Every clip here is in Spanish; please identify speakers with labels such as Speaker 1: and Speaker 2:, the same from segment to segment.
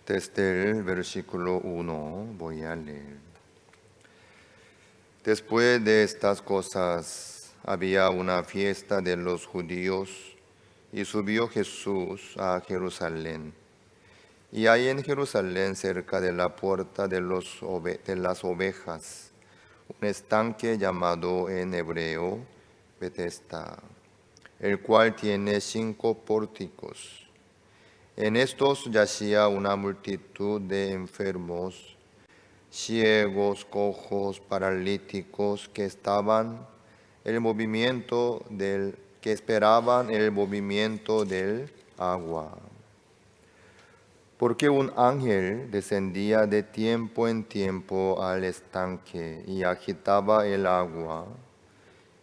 Speaker 1: Desde el versículo 1 voy a leer. Después de estas cosas había una fiesta de los judíos y subió Jesús a Jerusalén. Y hay en Jerusalén, cerca de la puerta de las ovejas, un estanque llamado en hebreo Betesda, el cual tiene 5 pórticos. En estos yacía una multitud de enfermos, ciegos, cojos, paralíticos, que esperaban el movimiento del agua. Porque un ángel descendía de tiempo en tiempo al estanque y agitaba el agua.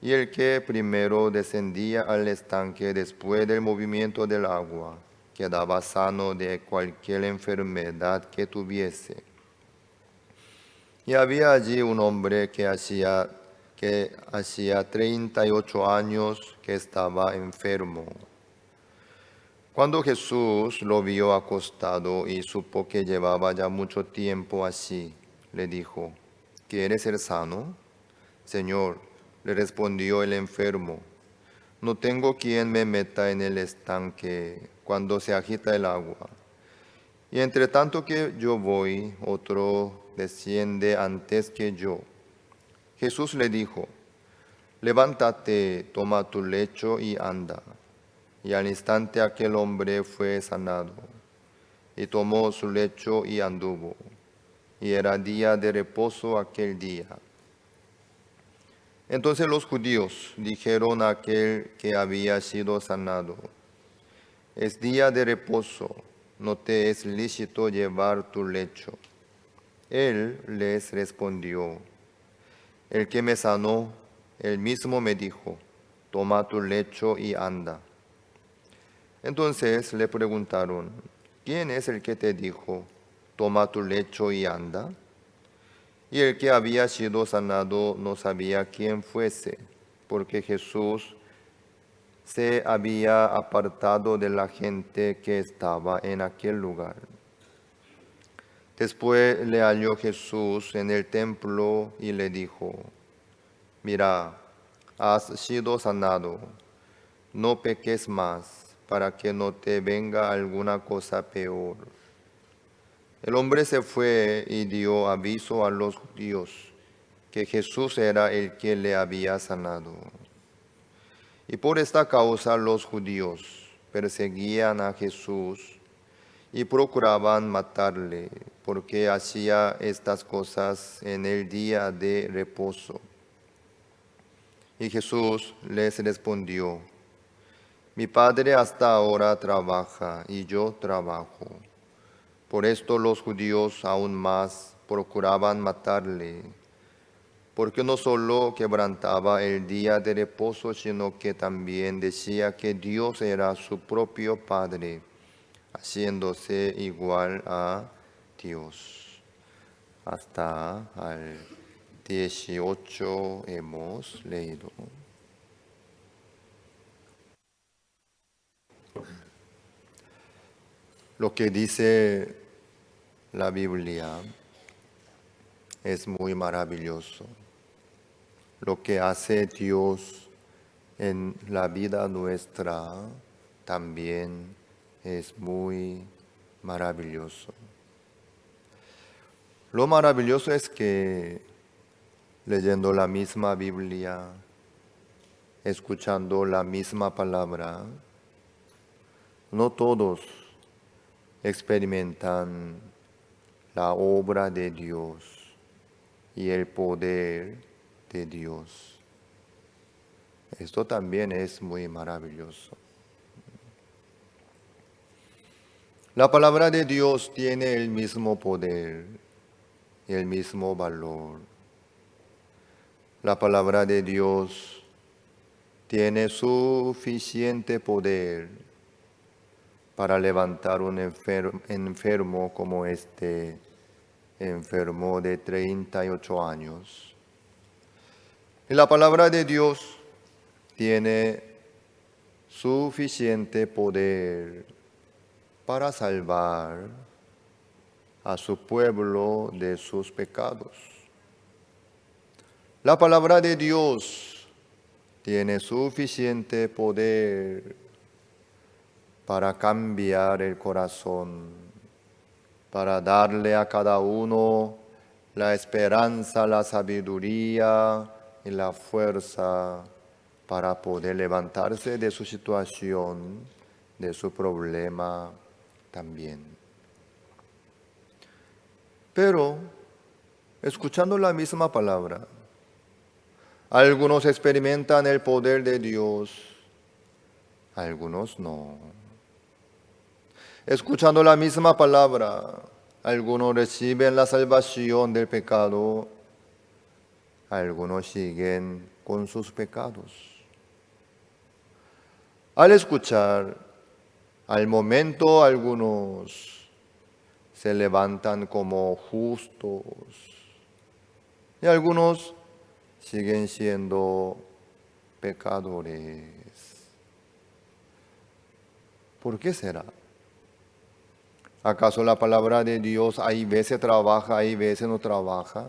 Speaker 1: Y el que primero descendía al estanque después del movimiento del agua quedaba sano de cualquier enfermedad que tuviese. Y había allí un hombre que hacía 38 años que estaba enfermo. Cuando Jesús lo vio acostado y supo que llevaba ya mucho tiempo así, le dijo: ¿Quieres ser sano? Señor, le respondió el enfermo, no tengo quien me meta en el estanque cuando se agita el agua. Y entre tanto que yo voy, otro desciende antes que yo. Jesús le dijo: levántate, toma tu lecho y anda. Y al instante aquel hombre fue sanado, y tomó su lecho y anduvo. Y era día de reposo aquel día. Entonces los judíos dijeron a aquel que había sido sanado: es día de reposo, no te es lícito llevar tu lecho. Él les respondió: el que me sanó, él mismo me dijo: toma tu lecho y anda. Entonces le preguntaron: ¿quién es el que te dijo: toma tu lecho y anda? Y el que había sido sanado no sabía quién fuese, porque Jesús se había apartado de la gente que estaba en aquel lugar. Después le halló Jesús en el templo y le dijo: mira, has sido sanado, no peques más, para que no te venga alguna cosa peor. El hombre se fue y dio aviso a los judíos que Jesús era el que le había sanado. Y por esta causa los judíos perseguían a Jesús y procuraban matarle, porque hacía estas cosas en el día de reposo. Y Jesús les respondió: mi Padre hasta ahora trabaja y yo trabajo. Por esto los judíos aún más procuraban matarle, porque no solo quebrantaba el día de reposo, sino que también decía que Dios era su propio Padre, haciéndose igual a Dios. Hasta al 18 hemos leído. Lo que dice la Biblia es muy maravilloso. Lo que hace Dios en la vida nuestra también es muy maravilloso. Lo maravilloso es que leyendo la misma Biblia, escuchando la misma palabra, no todos experimentan la obra de Dios y el poder de Dios. Esto también es muy maravilloso. La palabra de Dios tiene el mismo poder y el mismo valor. La palabra de Dios tiene suficiente poder para levantar un enfermo como este enfermo de 38 años. Y la palabra de Dios tiene suficiente poder para salvar a su pueblo de sus pecados. La palabra de Dios tiene suficiente poder para cambiar el corazón, para darle a cada uno la esperanza, la sabiduría y la fuerza para poder levantarse de su situación, de su problema también. Pero, escuchando la misma palabra, algunos experimentan el poder de Dios, algunos no. Escuchando la misma palabra, algunos reciben la salvación del pecado, algunos siguen con sus pecados. Al escuchar, al momento algunos se levantan como justos y algunos siguen siendo pecadores. ¿Por qué será? ¿Acaso la palabra de Dios hay veces trabaja, hay veces no trabaja?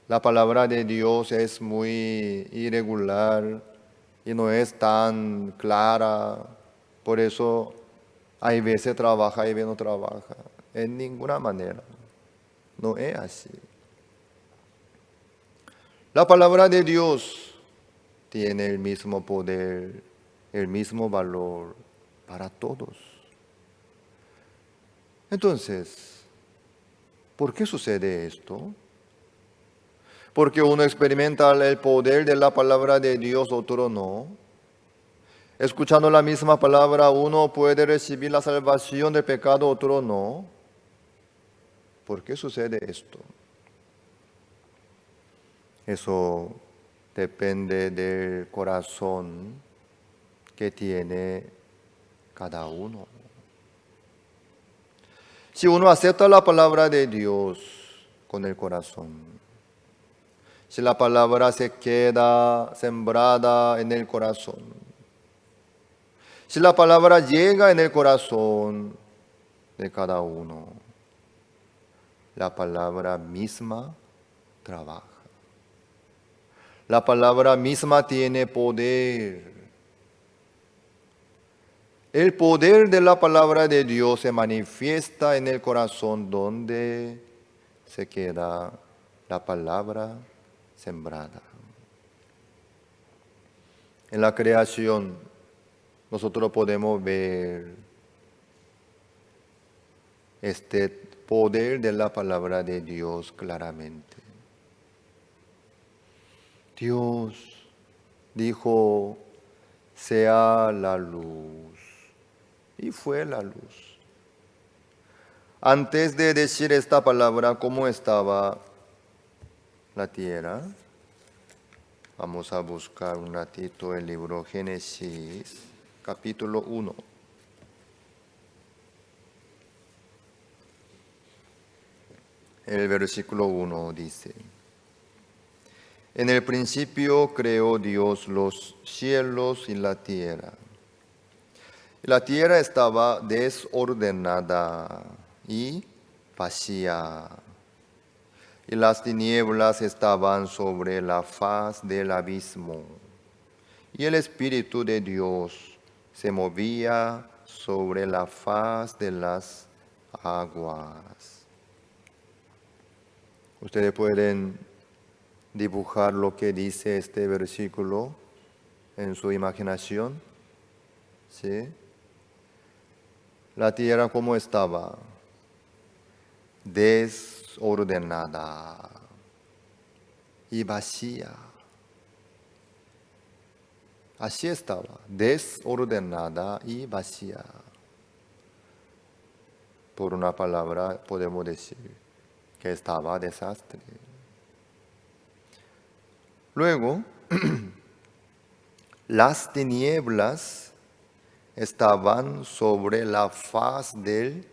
Speaker 1: La palabra de Dios es muy irregular y no es tan clara. Por eso hay veces trabaja, hay veces no trabaja. En ninguna manera. No es así. La palabra de Dios tiene el mismo poder, el mismo valor para todos. Entonces, ¿por qué sucede esto? Porque uno experimenta el poder de la palabra de Dios, otro no. Escuchando la misma palabra, uno puede recibir la salvación del pecado, otro no. ¿Por qué sucede esto? Eso depende del corazón que tiene cada uno. Si uno acepta la palabra de Dios con el corazón, si la palabra se queda sembrada en el corazón, si la palabra llega en el corazón de cada uno, la palabra misma trabaja. La palabra misma tiene poder. El poder de la palabra de Dios se manifiesta en el corazón donde se queda la palabra sembrada. En la creación nosotros podemos ver este poder de la palabra de Dios claramente. Dios dijo, sea la luz. Y fue la luz. Antes de decir esta palabra, ¿cómo estaba la tierra? Vamos a buscar un ratito el libro Génesis, capítulo 1. El versículo 1 dice, en el principio creó Dios los cielos y la tierra. La tierra estaba desordenada y vacía, y las tinieblas estaban sobre la faz del abismo, y el Espíritu de Dios se movía sobre la faz de las aguas. Ustedes pueden dibujar lo que dice este versículo en su imaginación, ¿sí? La tierra como estaba, desordenada y vacía. Así estaba, desordenada y vacía. Por una palabra podemos decir que estaba desastre. Luego, las tinieblas estaban sobre la faz del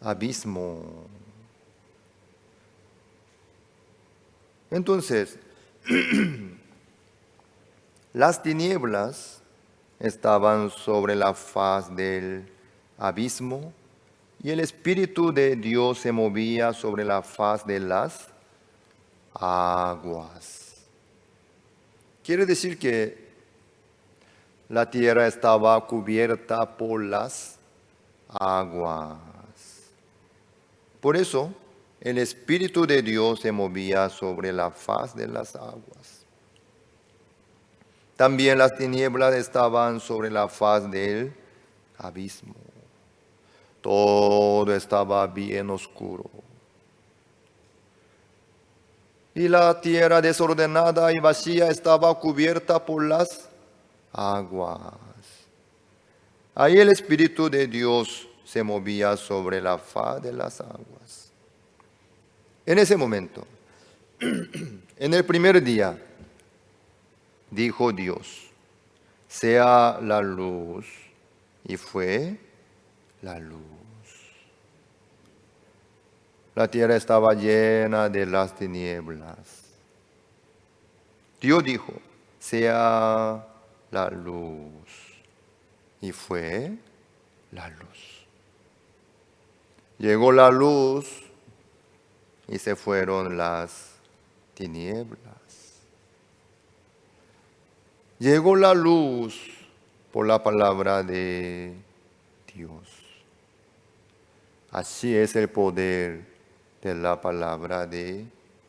Speaker 1: abismo. Entonces, las tinieblas estaban sobre la faz del abismo y el Espíritu de Dios se movía sobre la faz de las aguas. Quiere decir que la tierra estaba cubierta por las aguas. Por eso, el Espíritu de Dios se movía sobre la faz de las aguas. También las tinieblas estaban sobre la faz del abismo. Todo estaba bien oscuro. Y la tierra desordenada y vacía estaba cubierta por las aguas. Ahí el Espíritu de Dios se movía sobre la faz de las aguas. En ese momento, en el primer día, dijo Dios, sea la luz, y fue la luz. La tierra estaba llena de las tinieblas. Dios dijo, sea la luz, y fue la luz. Llegó la luz y se fueron las tinieblas. Llegó la luz por la palabra de Dios. Así es el poder de la palabra de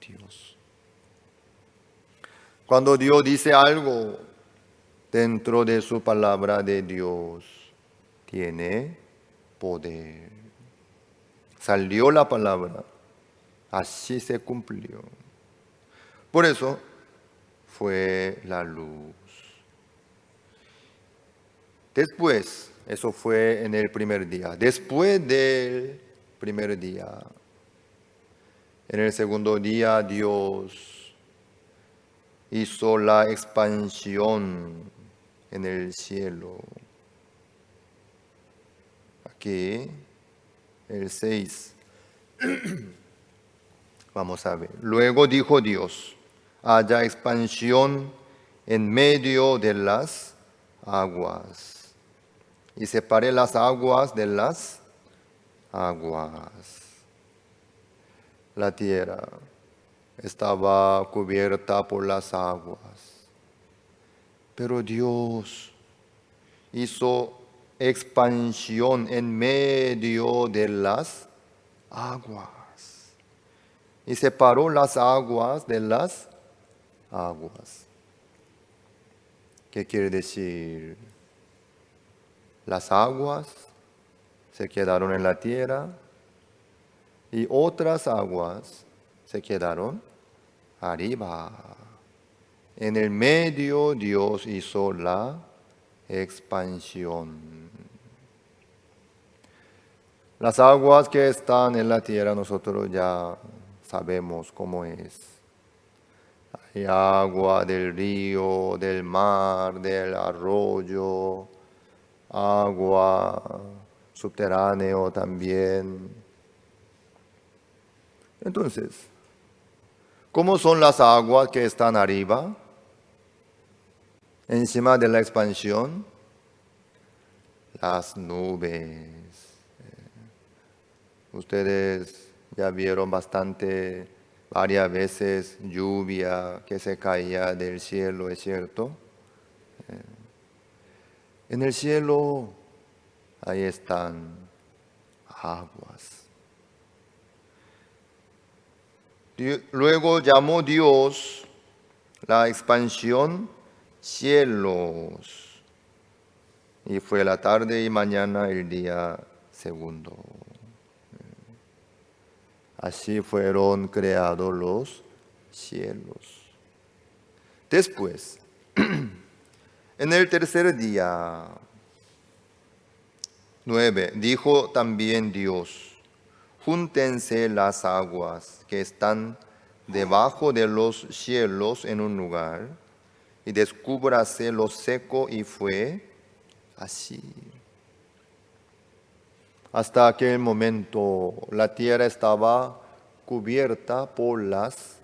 Speaker 1: Dios. Cuando Dios dice algo dentro de su palabra de Dios, tiene poder. Salió la palabra, así se cumplió. Por eso fue la luz. Después, eso fue en el primer día. Después del primer día, en el segundo día, Dios hizo la expansión en el cielo. Aquí, el 6. Vamos a ver. Luego dijo Dios, haya expansión en medio de las aguas. Y separé las aguas de las aguas. La tierra estaba cubierta por las aguas. Pero Dios hizo expansión en medio de las aguas. Y separó las aguas de las aguas. ¿Qué quiere decir? Las aguas se quedaron en la tierra y otras aguas se quedaron arriba. En el medio Dios hizo la expansión. Las aguas que están en la tierra nosotros ya sabemos cómo es. Hay agua del río, del mar, del arroyo, agua subterráneo también. Entonces, ¿cómo son las aguas que están arriba? Encima de la expansión, las nubes. Ustedes ya vieron varias veces lluvia que se caía del cielo, ¿es cierto? En el cielo, ahí están aguas. Luego llamó Dios la expansión cielos. Y fue la tarde y mañana el día segundo. Así fueron creados los cielos. Después, en el tercer día, 9, dijo también Dios, júntense las aguas que están debajo de los cielos en un lugar, y descúbrase lo seco, y fue así. Hasta aquel momento la tierra estaba cubierta por las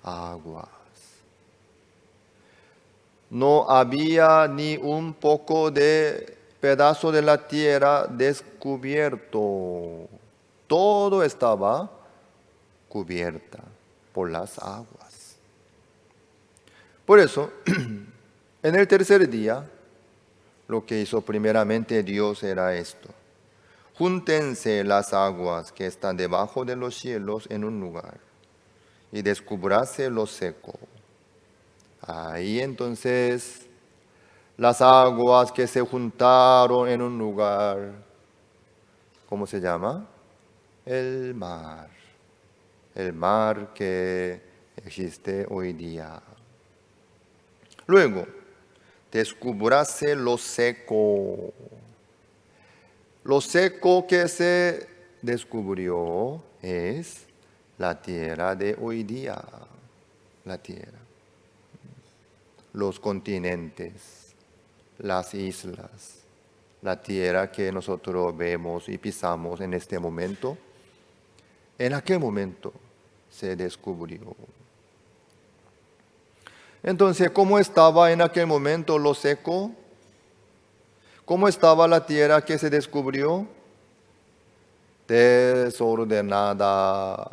Speaker 1: aguas. No había ni un poco de pedazo de la tierra descubierto. Todo estaba cubierta por las aguas. Por eso, en el tercer día, lo que hizo primeramente Dios era esto: júntense las aguas que están debajo de los cielos en un lugar y descubráse lo seco. Ahí entonces las aguas que se juntaron en un lugar, ¿cómo se llama? El mar. El mar que existe hoy día. Luego, descubráse lo seco. Lo seco que se descubrió es la tierra de hoy día. La tierra. Los continentes, las islas, la tierra que nosotros vemos y pisamos en este momento, en aquel momento se descubrió. Entonces, ¿cómo estaba en aquel momento lo seco? ¿Cómo estaba la tierra que se descubrió? Desordenada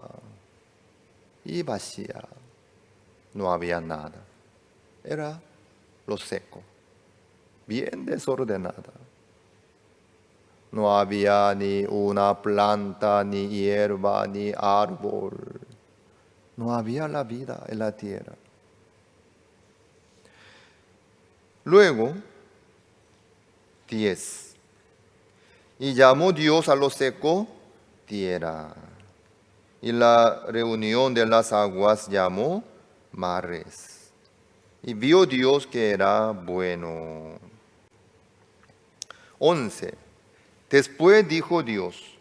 Speaker 1: y vacía. No había nada. Era lo seco, bien desordenada. No había ni una planta, ni hierba, ni árbol. No había la vida en la tierra. Luego, 10. Y llamó Dios a lo seco tierra. Y la reunión de las aguas llamó mares. Y vio Dios que era bueno. 11. Después dijo Dios: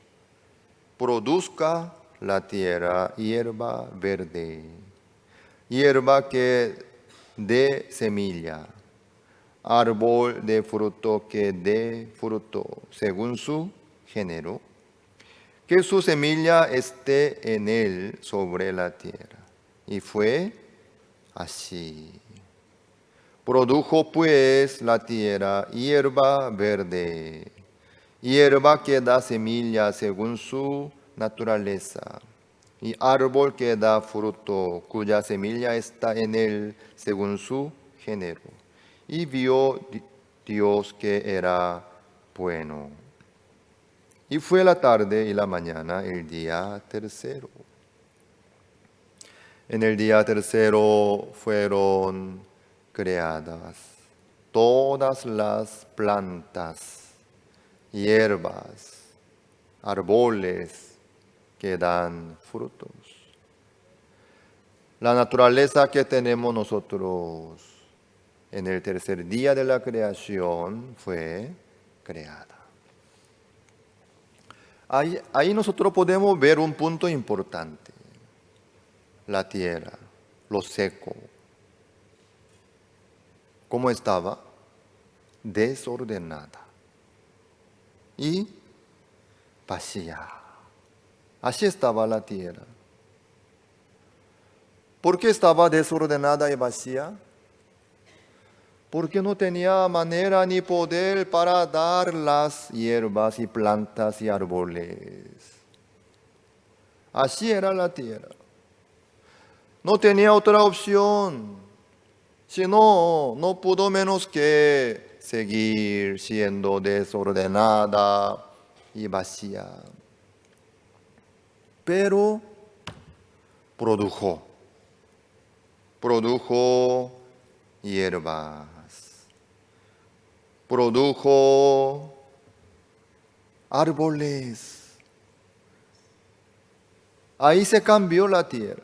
Speaker 1: produzca la tierra hierba verde, hierba que dé semilla, árbol de fruto que dé fruto según su género, que su semilla esté en él sobre la tierra. Y fue así. Produjo pues la tierra hierba verde, hierba que da semilla según su naturaleza, y árbol que da fruto, cuya semilla está en él según su género. Y vio Dios que era bueno. Y fue la tarde y la mañana el día tercero. En el día tercero fueron creadas todas las plantas, hierbas, árboles que dan frutos. La naturaleza que tenemos nosotros en el tercer día de la creación fue creada. Ahí nosotros podemos ver un punto importante. La tierra, lo seco. ¿Cómo estaba? Desordenada y vacía. Así estaba la tierra. ¿Por qué estaba desordenada y vacía? Porque no tenía manera ni poder para dar las hierbas y plantas y árboles. Así era la tierra. No tenía otra opción, sino no pudo menos que seguir siendo desordenada y vacía. Pero produjo hierbas, produjo árboles. Ahí se cambió la tierra.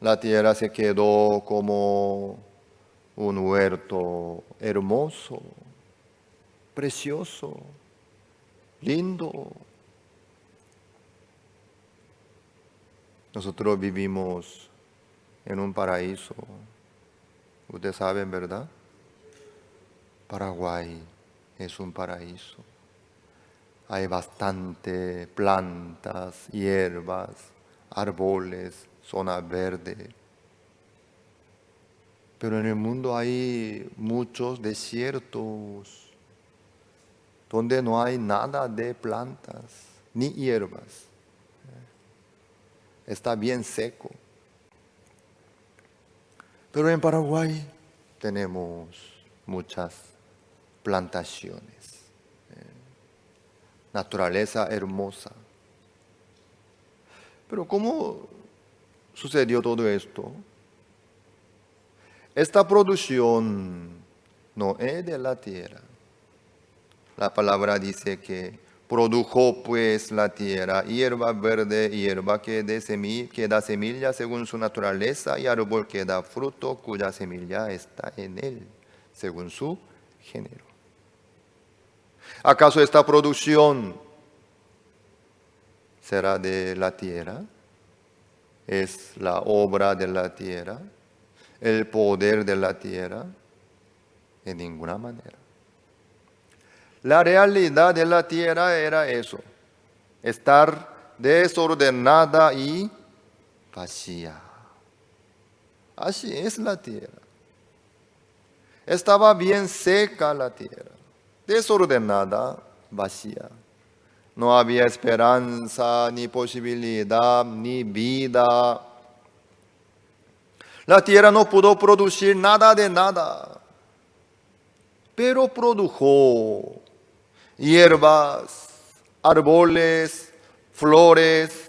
Speaker 1: La tierra se quedó como un huerto hermoso, precioso, lindo. Nosotros vivimos en un paraíso. Ustedes saben, ¿verdad? Paraguay es un paraíso. Hay bastante plantas, hierbas, árboles, zona verde. Pero en el mundo hay muchos desiertos. donde no hay nada de plantas ni hierbas. Está bien seco. Pero en Paraguay tenemos muchas plantaciones. Naturaleza hermosa. Pero ¿cómo sucedió todo esto? Esta producción no es de la tierra. La palabra dice que produjo pues la tierra hierba verde, hierba que da semilla según su naturaleza, y árbol que da fruto cuya semilla está en él, según su género. ¿Acaso esta producción será de la tierra? ¿Es la obra de la tierra? ¿El poder de la tierra? En ninguna manera. La realidad de la tierra era eso, estar desordenada y vacía. Así es la tierra. Estaba bien seca la tierra, desordenada, vacía. No había esperanza, ni posibilidad, ni vida. La tierra no pudo producir nada de nada, pero produjo hierbas, árboles, flores.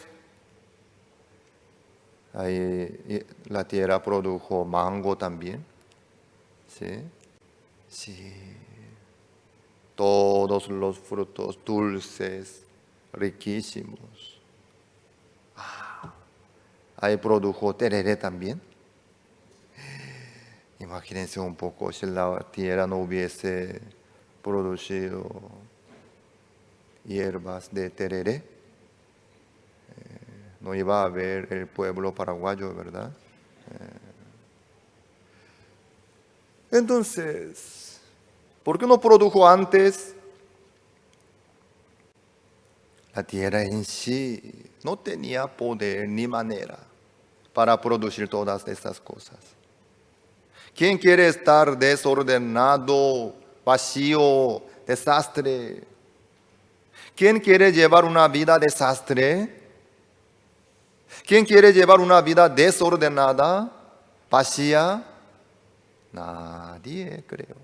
Speaker 1: Ahí la tierra produjo mango también. ¿Sí? Sí. Todos los frutos dulces, riquísimos. Ahí produjo tereré también. Imagínense un poco si la tierra no hubiese producido hierbas de tereré, no iba a haber el pueblo paraguayo, ¿verdad? Entonces, ¿por qué no produjo antes? La tierra en sí no tenía poder ni manera para producir todas estas cosas. ¿Quién quiere estar desordenado, vacío, desastre? ¿Quién quiere llevar una vida desastre? ¿Quién quiere llevar una vida desordenada, vacía? Nadie, creo.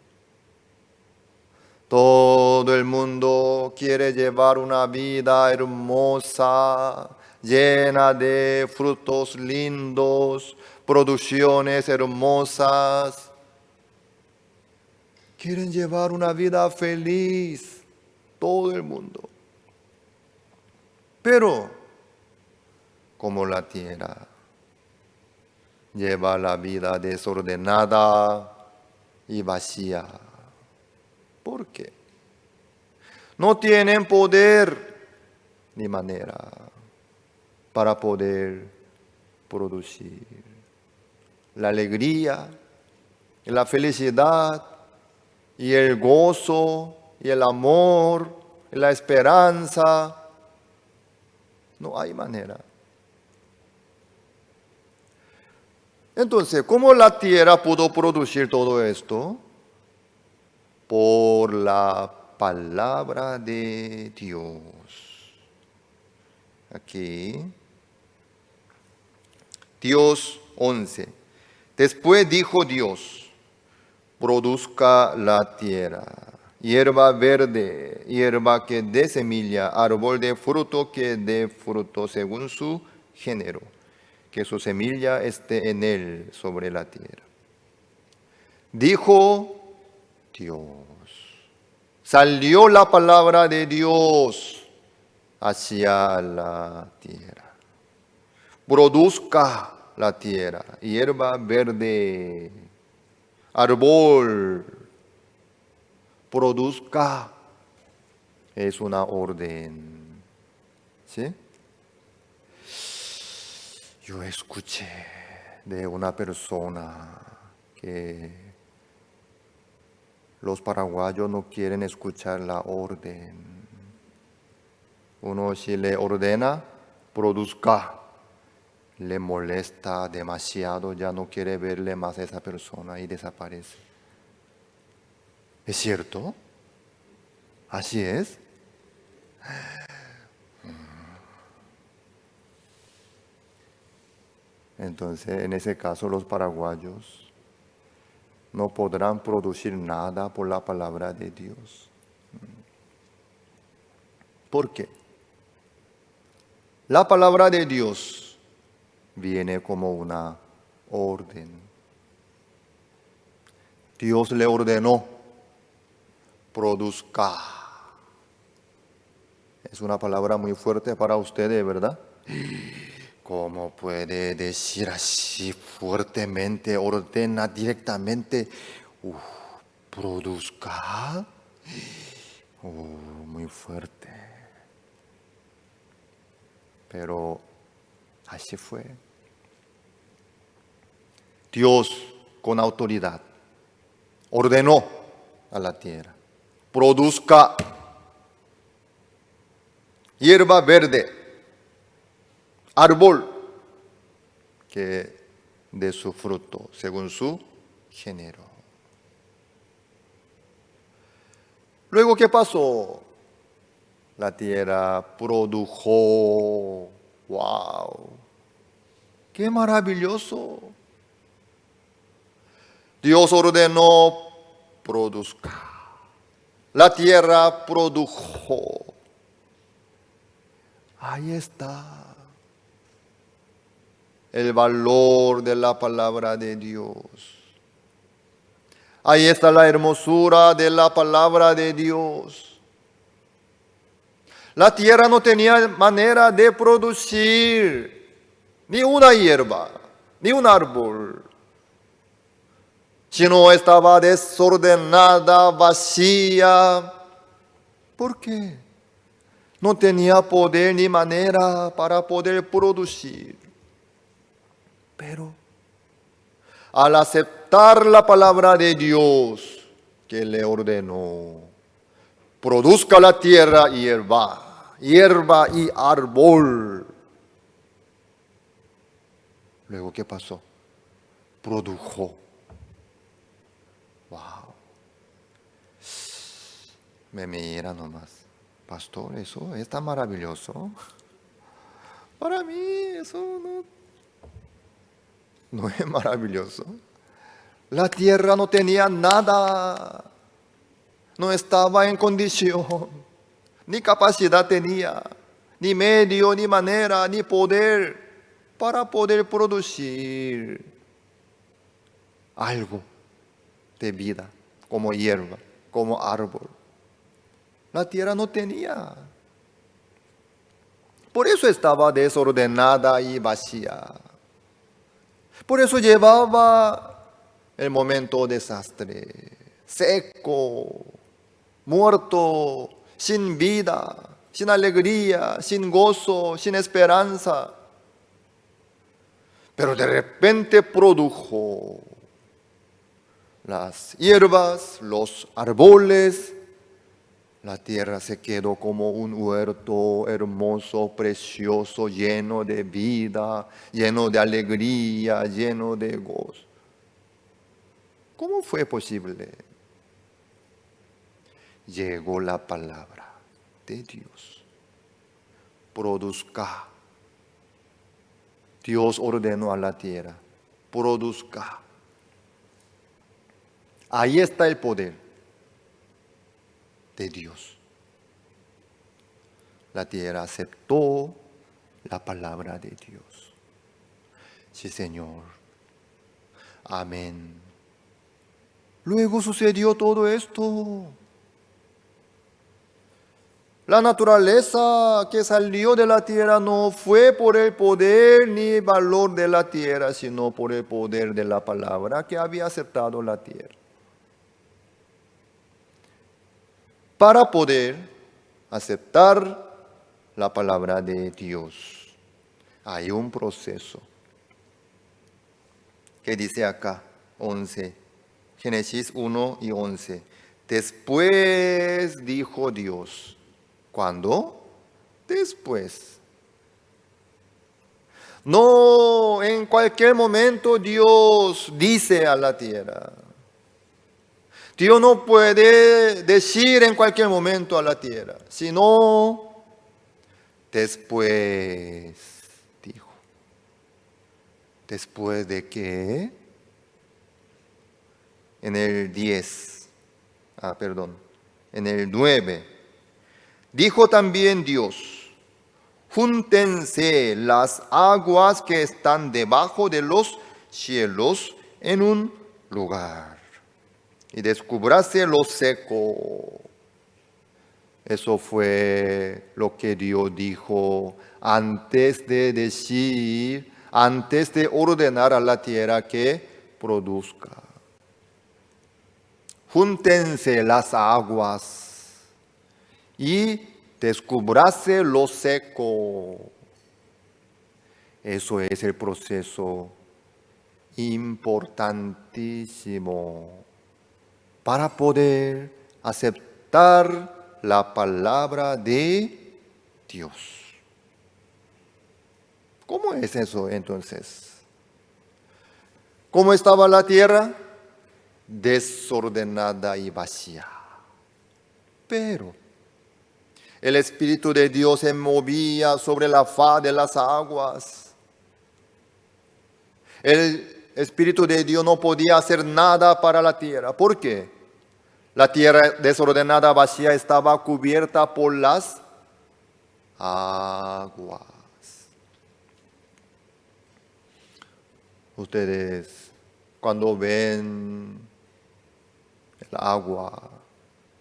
Speaker 1: Todo el mundo quiere llevar una vida hermosa, llena de frutos lindos, producciones hermosas. Quieren llevar una vida feliz, todo el mundo. Pero, como la tierra lleva la vida desordenada y vacía. ¿Por qué? No tienen poder ni manera para poder producir la alegría, la felicidad y el gozo y el amor y la esperanza. No hay manera. Entonces, ¿cómo la tierra pudo producir todo esto? Por la palabra de Dios. Aquí. Dios 11. Después dijo Dios, produzca la tierra hierba verde, hierba que dé semilla, árbol de fruto que dé fruto según su género, que su semilla esté en él sobre la tierra. Dijo Dios. Salió la palabra de Dios hacia la tierra. Produzca la tierra hierba verde, árbol, produzca. Es una orden. ¿Sí? Yo escuché de una persona que los paraguayos no quieren escuchar la orden. Uno si le ordena, produzca. Le molesta demasiado, ya no quiere verle más a esa persona y desaparece. ¿Es cierto? Así es. Entonces, en ese caso, los paraguayos no podrán producir nada por la palabra de Dios. ¿Por qué? La palabra de Dios viene como una orden. Dios le ordenó, produzca. Es una palabra muy fuerte para ustedes, ¿verdad? ¿Cómo puede decir así fuertemente, ordena directamente, produzca? Muy fuerte. Pero así fue. Dios con autoridad ordenó a la tierra, produzca hierba verde, árbol que dé su fruto según su género. Luego, ¿qué pasó? La tierra produjo. ¡Wow! ¡Qué maravilloso! Dios ordenó, produzca. La tierra produjo. Ahí está el valor de la palabra de Dios. Ahí está la hermosura de la palabra de Dios. La tierra no tenía manera de producir ni una hierba, ni un árbol, sino estaba desordenada, vacía. ¿Por qué? No tenía poder ni manera para poder producir. Pero al aceptar la palabra de Dios que le ordenó, produzca la tierra hierba y árbol. Luego, ¿qué pasó? Produjo. Wow. Me mira nomás. Pastor, eso es tan maravilloso. Para mí eso no es maravilloso. La tierra no tenía nada. No estaba en condición. Ni capacidad tenía. Ni medio, ni manera, ni poder para poder producir algo de vida, como hierba, como árbol. La tierra no tenía. Por eso estaba desordenada y vacía. Por eso llevaba el momento desastre, seco, muerto, sin vida, sin alegría, sin gozo, sin esperanza. Pero de repente produjo las hierbas, los árboles. La tierra se quedó como un huerto hermoso, precioso, lleno de vida, lleno de alegría, lleno de gozo. ¿Cómo fue posible? Llegó la palabra de Dios. Produzca. Dios ordenó a la tierra, produzca. Ahí está el poder de Dios. La tierra aceptó la palabra de Dios. Sí, Señor. Amén. Luego sucedió todo esto. La naturaleza que salió de la tierra no fue por el poder ni valor de la tierra, sino por el poder de la palabra que había aceptado la tierra. Para poder aceptar la palabra de Dios, hay un proceso que dice acá, 11, Génesis 1 y 11. Después dijo Dios. ¿Cuándo? Después. No en cualquier momento Dios dice a la tierra. Dios no puede decir en cualquier momento a la tierra, sino después, dijo. ¿Después de qué? En el 10, en el 9. Dijo también Dios: júntense las aguas que están debajo de los cielos en un lugar, y descubráse lo seco. Eso fue lo que Dios dijo antes de ordenar a la tierra que produzca. Júntense las aguas y descubráse lo seco. Eso es el proceso importantísimo para poder aceptar la palabra de Dios. ¿Cómo es eso entonces? ¿Cómo estaba la tierra? Desordenada y vacía. Pero el Espíritu de Dios se movía sobre la faz de las aguas. El Espíritu de Dios no podía hacer nada para la tierra. ¿Por qué? La tierra desordenada, vacía, estaba cubierta por las aguas. Ustedes, cuando ven el agua,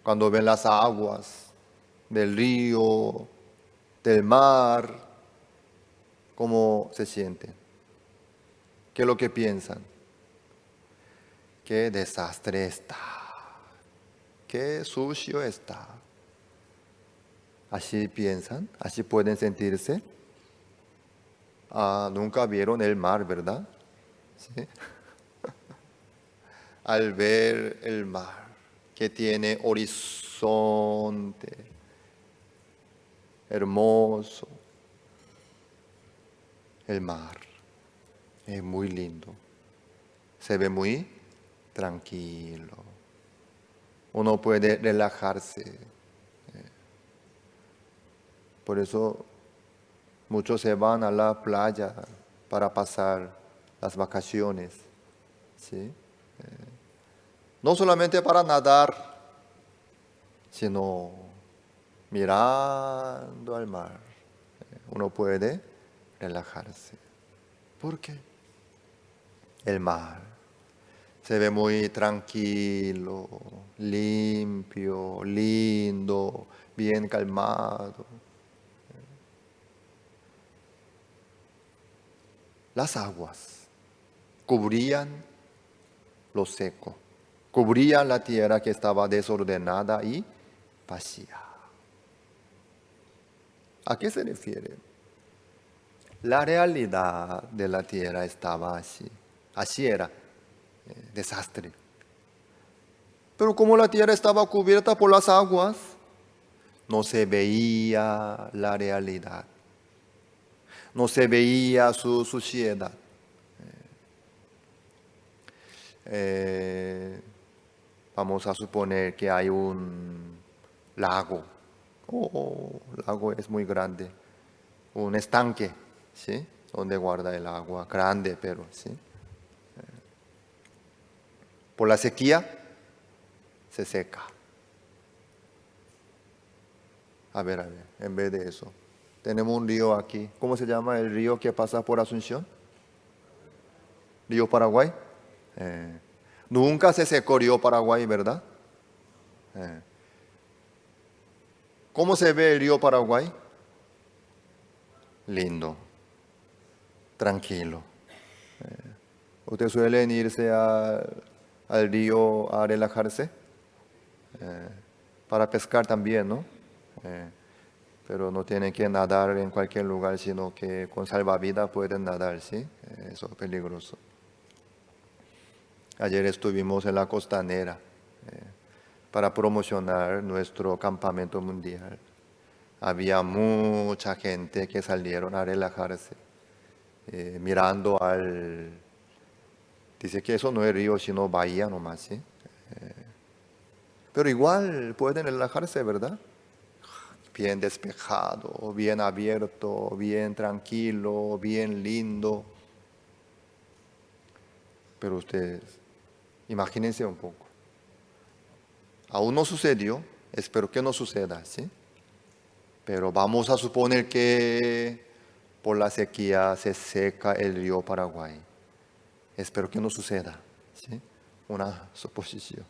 Speaker 1: cuando ven las aguas del río, del mar, ¿cómo se sienten? ¿Qué es lo que piensan? ¡Qué desastre está! ¡Qué sucio está! ¿Así piensan? ¿Así pueden sentirse? Nunca vieron el mar, ¿verdad? ¿Sí? Al ver el mar, que tiene horizonte hermoso, el mar es muy lindo, se ve muy tranquilo, uno puede relajarse. Por eso muchos se van a la playa para pasar las vacaciones, ¿sí? No solamente para nadar, sino mirando al mar. Uno puede relajarse. ¿Por qué? El mar se ve muy tranquilo, limpio, lindo, bien calmado. Las aguas cubrían lo seco, cubrían la tierra que estaba desordenada y vacía. ¿A qué se refiere? La realidad de la tierra estaba así. Así era, desastre. Pero como la tierra estaba cubierta por las aguas, no se veía la realidad. No se veía su suciedad. Vamos a suponer que hay un lago. El lago es muy grande. Un estanque, ¿sí? Donde guarda el agua, grande, pero, ¿sí? Por la sequía se seca. A ver, en vez de eso. Tenemos un río aquí. ¿Cómo se llama el río que pasa por Asunción? Río Paraguay. Nunca se secó Río Paraguay, ¿verdad? ¿Cómo se ve el Río Paraguay? Lindo, tranquilo. ¿Ustedes suelen irse al río a relajarse? Para pescar también, ¿no? Pero no tienen que nadar en cualquier lugar, sino que con salvavidas pueden nadar, ¿sí? Eso es peligroso. Ayer estuvimos en la costanera para promocionar nuestro campamento mundial. Había mucha gente que salieron a relajarse, mirando dice que eso no es río, sino bahía nomás, ¿sí? pero igual pueden relajarse, ¿verdad? Bien despejado, bien abierto, bien tranquilo, bien lindo. Pero ustedes, imagínense un poco. Aún no sucedió, espero que no suceda, ¿sí? Pero vamos a suponer que por la sequía se seca el río Paraguay. Espero que no suceda, ¿sí? Una suposición.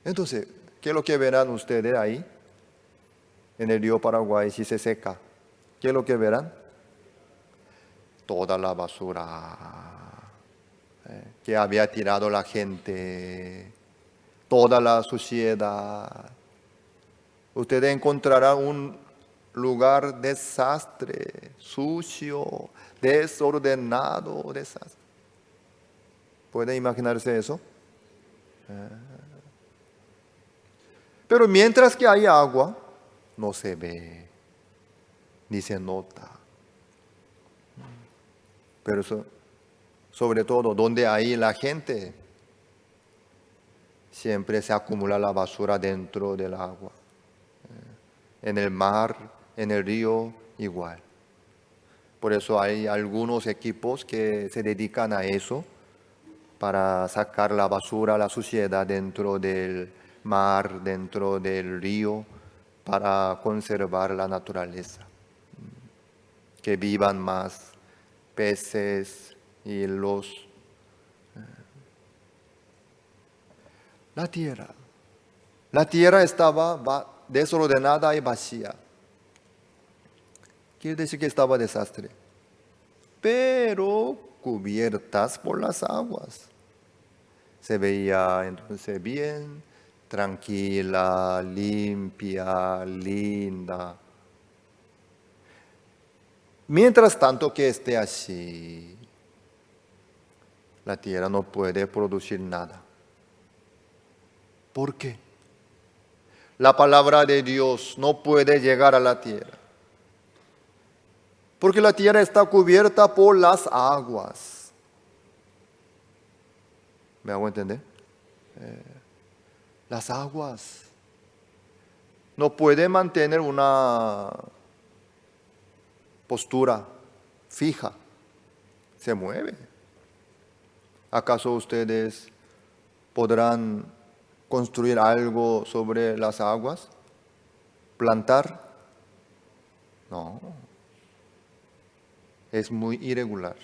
Speaker 1: Entonces, ¿qué es lo que verán ustedes ahí en el río Paraguay si se seca? ¿Qué es lo que verán? Toda la basura que había tirado la gente, toda la suciedad. Ustedes encontrarán un lugar desastre, sucio, desordenado, desastre. ¿Pueden imaginarse eso? Pero mientras que hay agua, no se ve, ni se nota. Pero sobre todo, donde hay la gente, siempre se acumula la basura dentro del agua. En el mar, en el río, igual. Por eso hay algunos equipos que se dedican a eso, para sacar la basura, la suciedad dentro del mar, dentro del río, para conservar la naturaleza. Que vivan más peces y la tierra. La tierra estaba desordenada y vacía. Quiere decir que estaba desastre. Pero cubiertas por las aguas. Se veía entonces bien, tranquila, limpia, linda. Mientras tanto que esté así, la tierra no puede producir nada. ¿Por qué? La palabra de Dios no puede llegar a la tierra. Porque la tierra está cubierta por las aguas. ¿Me hago entender? Las aguas. No puede mantener una postura fija. Se mueve. ¿Acaso ustedes podrán construir algo sobre las aguas? ¿Plantar? No. Es muy irregular.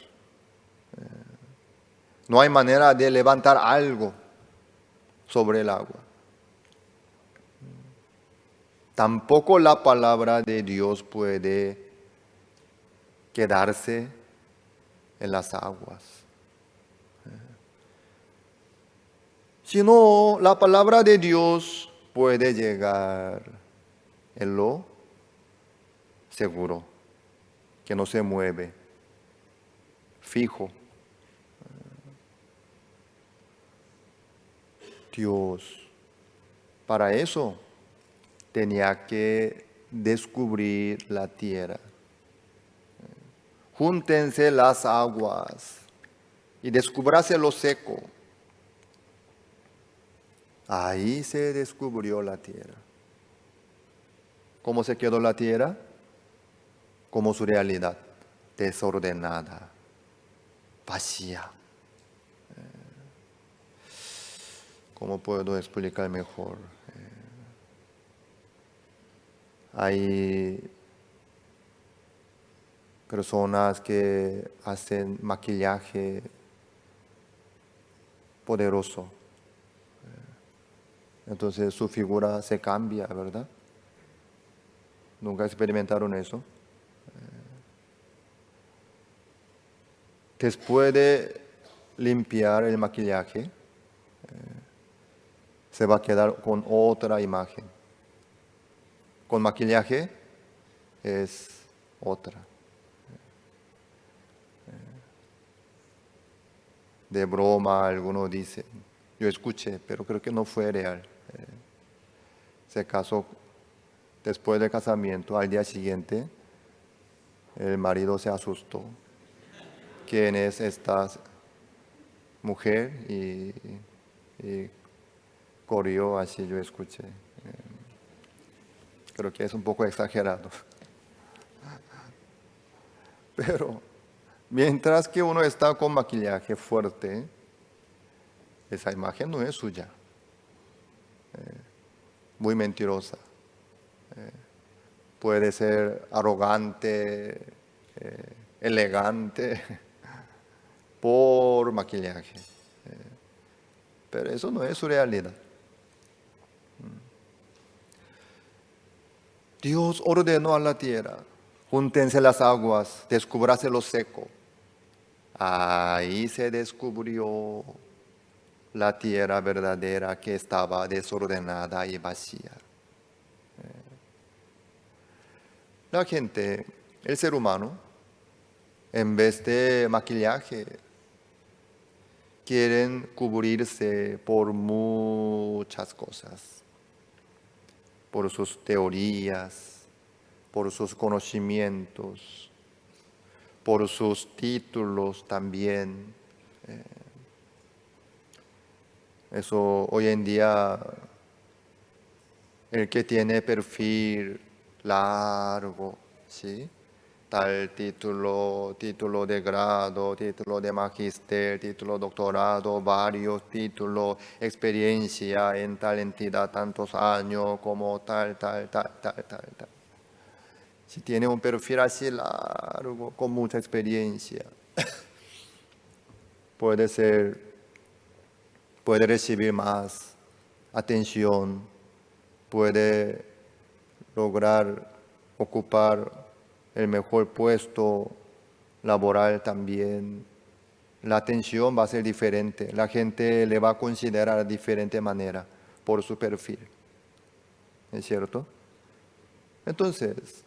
Speaker 1: No hay manera de levantar algo sobre el agua. Tampoco la palabra de Dios puede quedarse en las aguas. Sino la palabra de Dios puede llegar en lo seguro, que no se mueve, fijo. Dios, para eso tenía que descubrir la tierra. Júntense las aguas y descubráse lo seco. Ahí se descubrió la tierra. ¿Cómo se quedó la tierra? Como su realidad, desordenada, vacía. ¿Cómo puedo explicar mejor? Hay personas que hacen maquillaje poderoso. Entonces su figura se cambia, ¿verdad? ¿Nunca experimentaron eso? Después de limpiar el maquillaje, se va a quedar con otra imagen. Con maquillaje es otra. De broma, algunos dicen, yo escuché, pero creo que no fue real. Se casó después del casamiento, al día siguiente, el marido se asustó. ¿Quién es esta mujer? Y corrió, así yo escuché. Creo que es un poco exagerado. Pero mientras que uno está con maquillaje fuerte, esa imagen no es suya. Muy mentirosa. Puede ser arrogante, elegante, por maquillaje. Pero eso no es su realidad. Dios ordenó a la tierra, júntense las aguas, descúbrase lo seco. Ahí se descubrió la tierra verdadera que estaba desordenada y vacía. La gente, el ser humano, en vez de maquillaje, quieren cubrirse por muchas cosas, por sus teorías, por sus conocimientos, por sus títulos también. Eso hoy en día, el que tiene perfil largo, ¿sí? Tal título, título de grado, título de magíster, título doctorado, varios títulos, experiencia en tal entidad tantos años, como tal. Si tiene un perfil así largo, con mucha experiencia, puede recibir más atención, puede lograr ocupar el mejor puesto laboral también. La atención va a ser diferente, la gente le va a considerar de diferente manera por su perfil. ¿Es cierto? Entonces,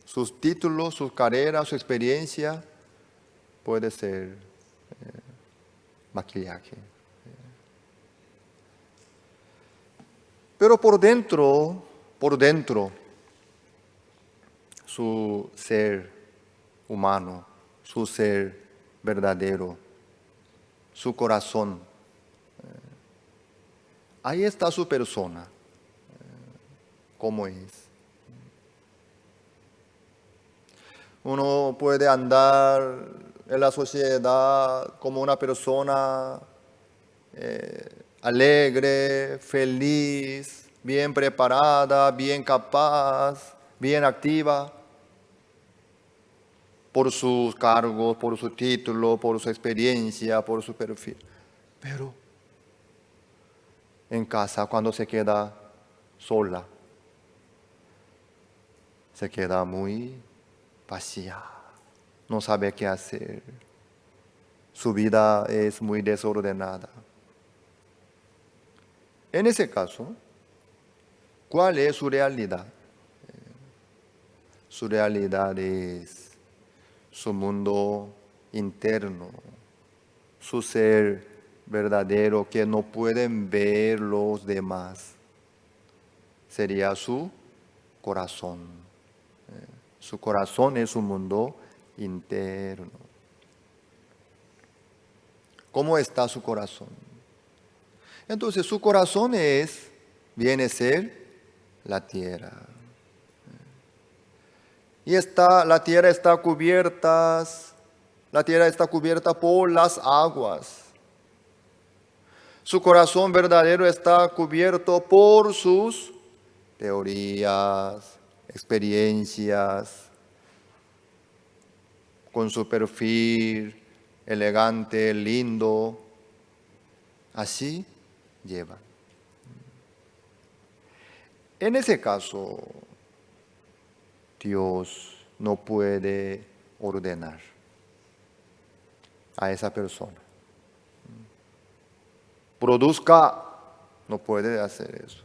Speaker 1: sus títulos, sus carreras, su experiencia puede ser maquillaje. Pero por dentro, su ser humano, su ser verdadero, su corazón, ahí está su persona, cómo es. Uno puede andar en la sociedad como una persona alegre, feliz, bien preparada, bien capaz, bien activa, por sus cargos, por su título, por su experiencia, por su perfil. Pero en casa, cuando se queda sola, se queda muy vacía, no sabe qué hacer. Su vida es muy desordenada. En ese caso, ¿cuál es su realidad? Su realidad es su mundo interno, su ser verdadero que no pueden ver los demás. Sería su corazón. Su corazón es su mundo interno. ¿Cómo está su corazón? Entonces su corazón viene a ser la tierra. Y la tierra está cubierta por las aguas. Su corazón verdadero está cubierto por sus teorías, experiencias, con su perfil elegante, lindo. Así lleva. En ese caso, Dios no puede ordenar a esa persona. Produzca, no puede hacer eso.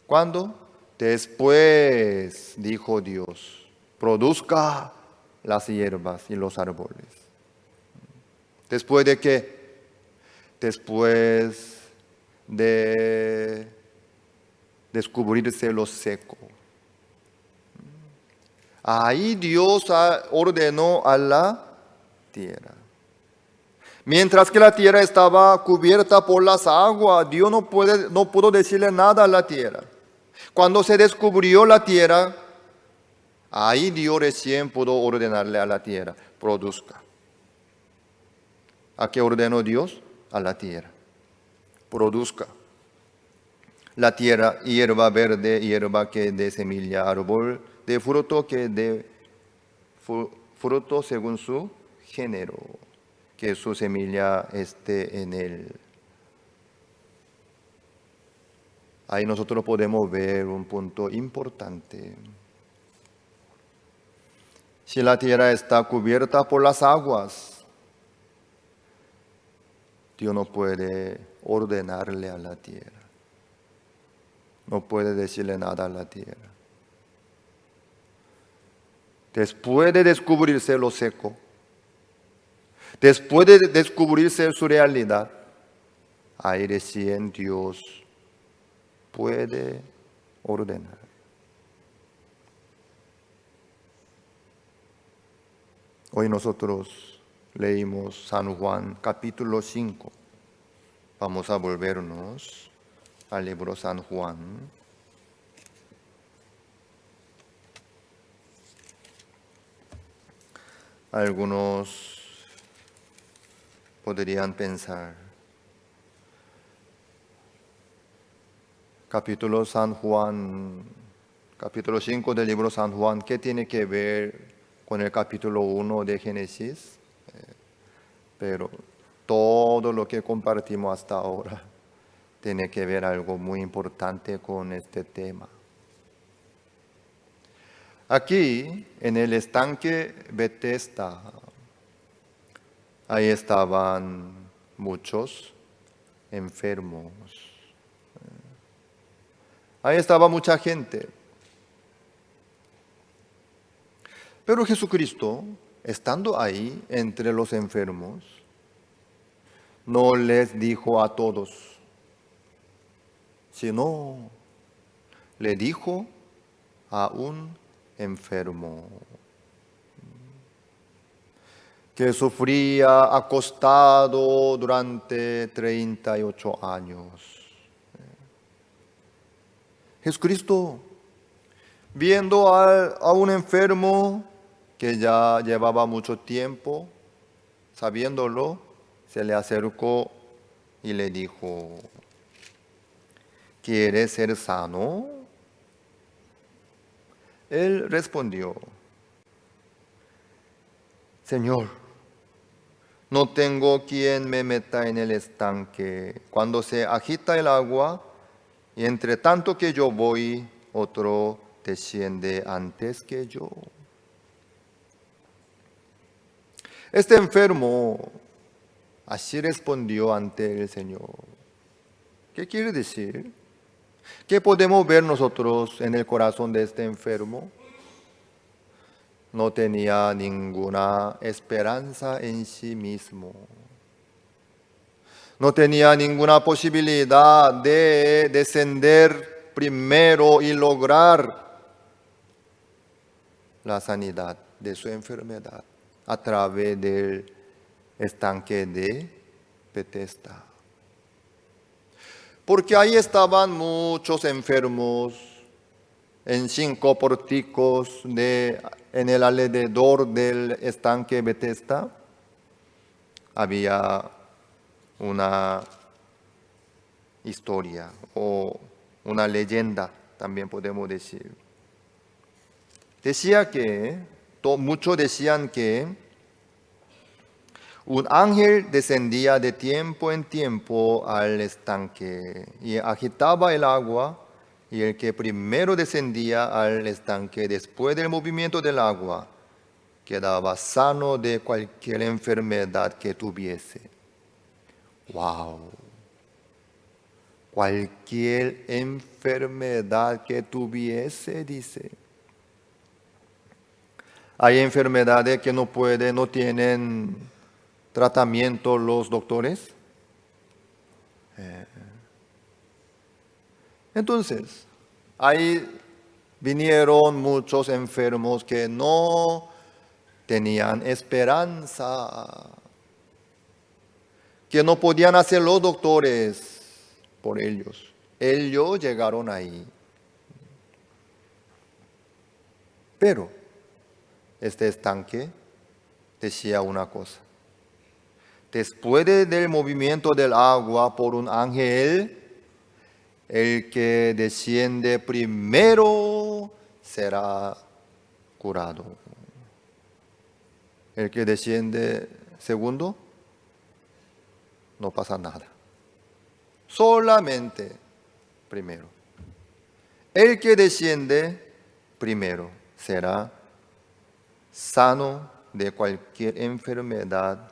Speaker 1: ¿Cuándo? Después, dijo Dios, produzca las hierbas y los árboles. ¿Después de qué? Después de descubrirse lo seco. Ahí Dios ordenó a la tierra. Mientras que la tierra estaba cubierta por las aguas, Dios no pudo decirle nada a la tierra. Cuando se descubrió la tierra, ahí Dios recién pudo ordenarle a la tierra, produzca. ¿A qué ordenó Dios? A la tierra. Produzca. La tierra, hierba verde, hierba que dé semilla, árbol de fruto que dé fruto según su género, que su semilla esté en él. Ahí nosotros podemos ver un punto importante. Si la tierra está cubierta por las aguas, Dios no puede ordenarle a la tierra. No puede decirle nada a la tierra. Después de descubrirse lo seco, después de descubrirse su realidad, ahí recién Dios puede ordenar. Hoy nosotros leímos San Juan capítulo 5. Vamos a volvernos al libro San Juan. Algunos podrían pensar, capítulo 5 del libro San Juan, ¿qué tiene que ver con el capítulo 1 de Génesis? Pero todo lo que compartimos hasta ahora tiene que ver algo muy importante con este tema. Aquí, en el estanque Betesda, ahí estaban muchos enfermos. Ahí estaba mucha gente. Pero Jesucristo, estando ahí entre los enfermos, no les dijo a todos, sino le dijo a un enfermo que sufría acostado durante 38 años. Jesucristo, viendo a un enfermo que ya llevaba mucho tiempo, sabiéndolo, se le acercó y le dijo, ¿quieres ser sano? Él respondió, Señor, no tengo quien me meta en el estanque cuando se agita el agua, y entre tanto que yo voy, otro desciende antes que yo. Este enfermo así respondió ante el Señor. ¿Qué quiere decir? ¿Qué podemos ver nosotros en el corazón de este enfermo? No tenía ninguna esperanza en sí mismo. No tenía ninguna posibilidad de descender primero y lograr la sanidad de su enfermedad a través del estanque de Betesda. Porque ahí estaban muchos enfermos en 5 pórticos en el alrededor del estanque Betesda. Había una historia o una leyenda, también podemos decir. Muchos decían que un ángel descendía de tiempo en tiempo al estanque y agitaba el agua, y el que primero descendía al estanque después del movimiento del agua quedaba sano de cualquier enfermedad que tuviese. ¡Wow! Cualquier enfermedad que tuviese, dice. Hay enfermedades que no tienen tratamiento los doctores. Entonces, ahí vinieron muchos enfermos que no tenían esperanza. que no podían hacer los doctores por ellos. Ellos llegaron ahí. Pero este estanque decía una cosa. Después del movimiento del agua por un ángel, el que desciende primero será curado. El que desciende segundo, no pasa nada. Solamente primero. El que desciende primero será sano de cualquier enfermedad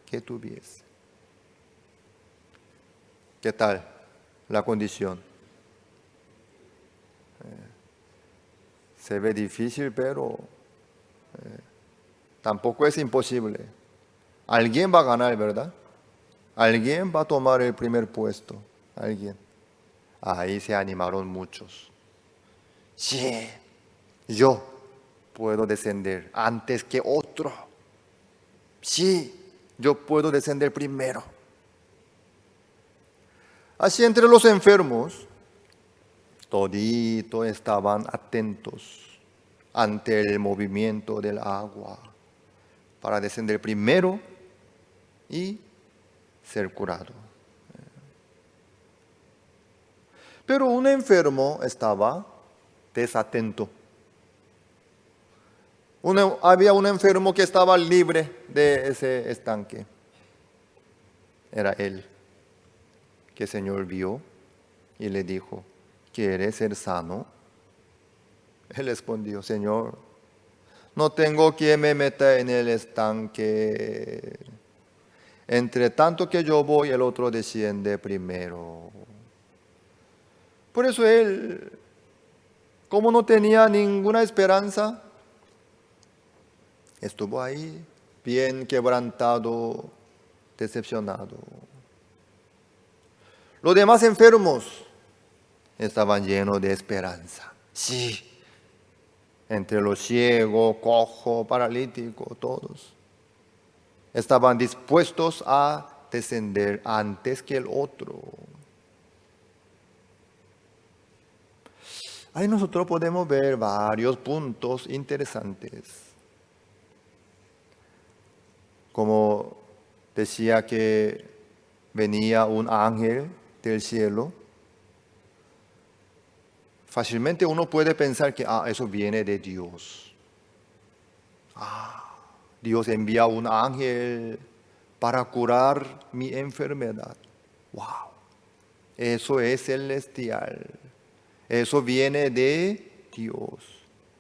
Speaker 1: que tuviese. ¿Qué tal la condición? Se ve difícil, pero tampoco es imposible. Alguien va a ganar, ¿verdad? Alguien va a tomar el primer puesto. Alguien. Ahí se animaron muchos. Sí, yo puedo descender antes que otro. Sí, yo puedo descender primero. Así entre los enfermos, toditos estaban atentos ante el movimiento del agua para descender primero y ser curado. Pero un enfermo estaba desatento. Había un enfermo que estaba libre de ese estanque. Era él, que el Señor vio y le dijo, ¿quieres ser sano? Él respondió, Señor, no tengo quien me meta en el estanque. Entre tanto que yo voy, el otro desciende primero. Por eso él, como no tenía ninguna esperanza, estuvo ahí, bien quebrantado, decepcionado. Los demás enfermos estaban llenos de esperanza. Sí, entre los ciegos, cojos, paralíticos, todos estaban dispuestos a descender antes que el otro. Ahí nosotros podemos ver varios puntos interesantes. Como decía que venía un ángel del cielo, fácilmente uno puede pensar que eso viene de Dios. Dios envía un ángel para curar mi enfermedad. ¡Wow! Eso es celestial. Eso viene de Dios.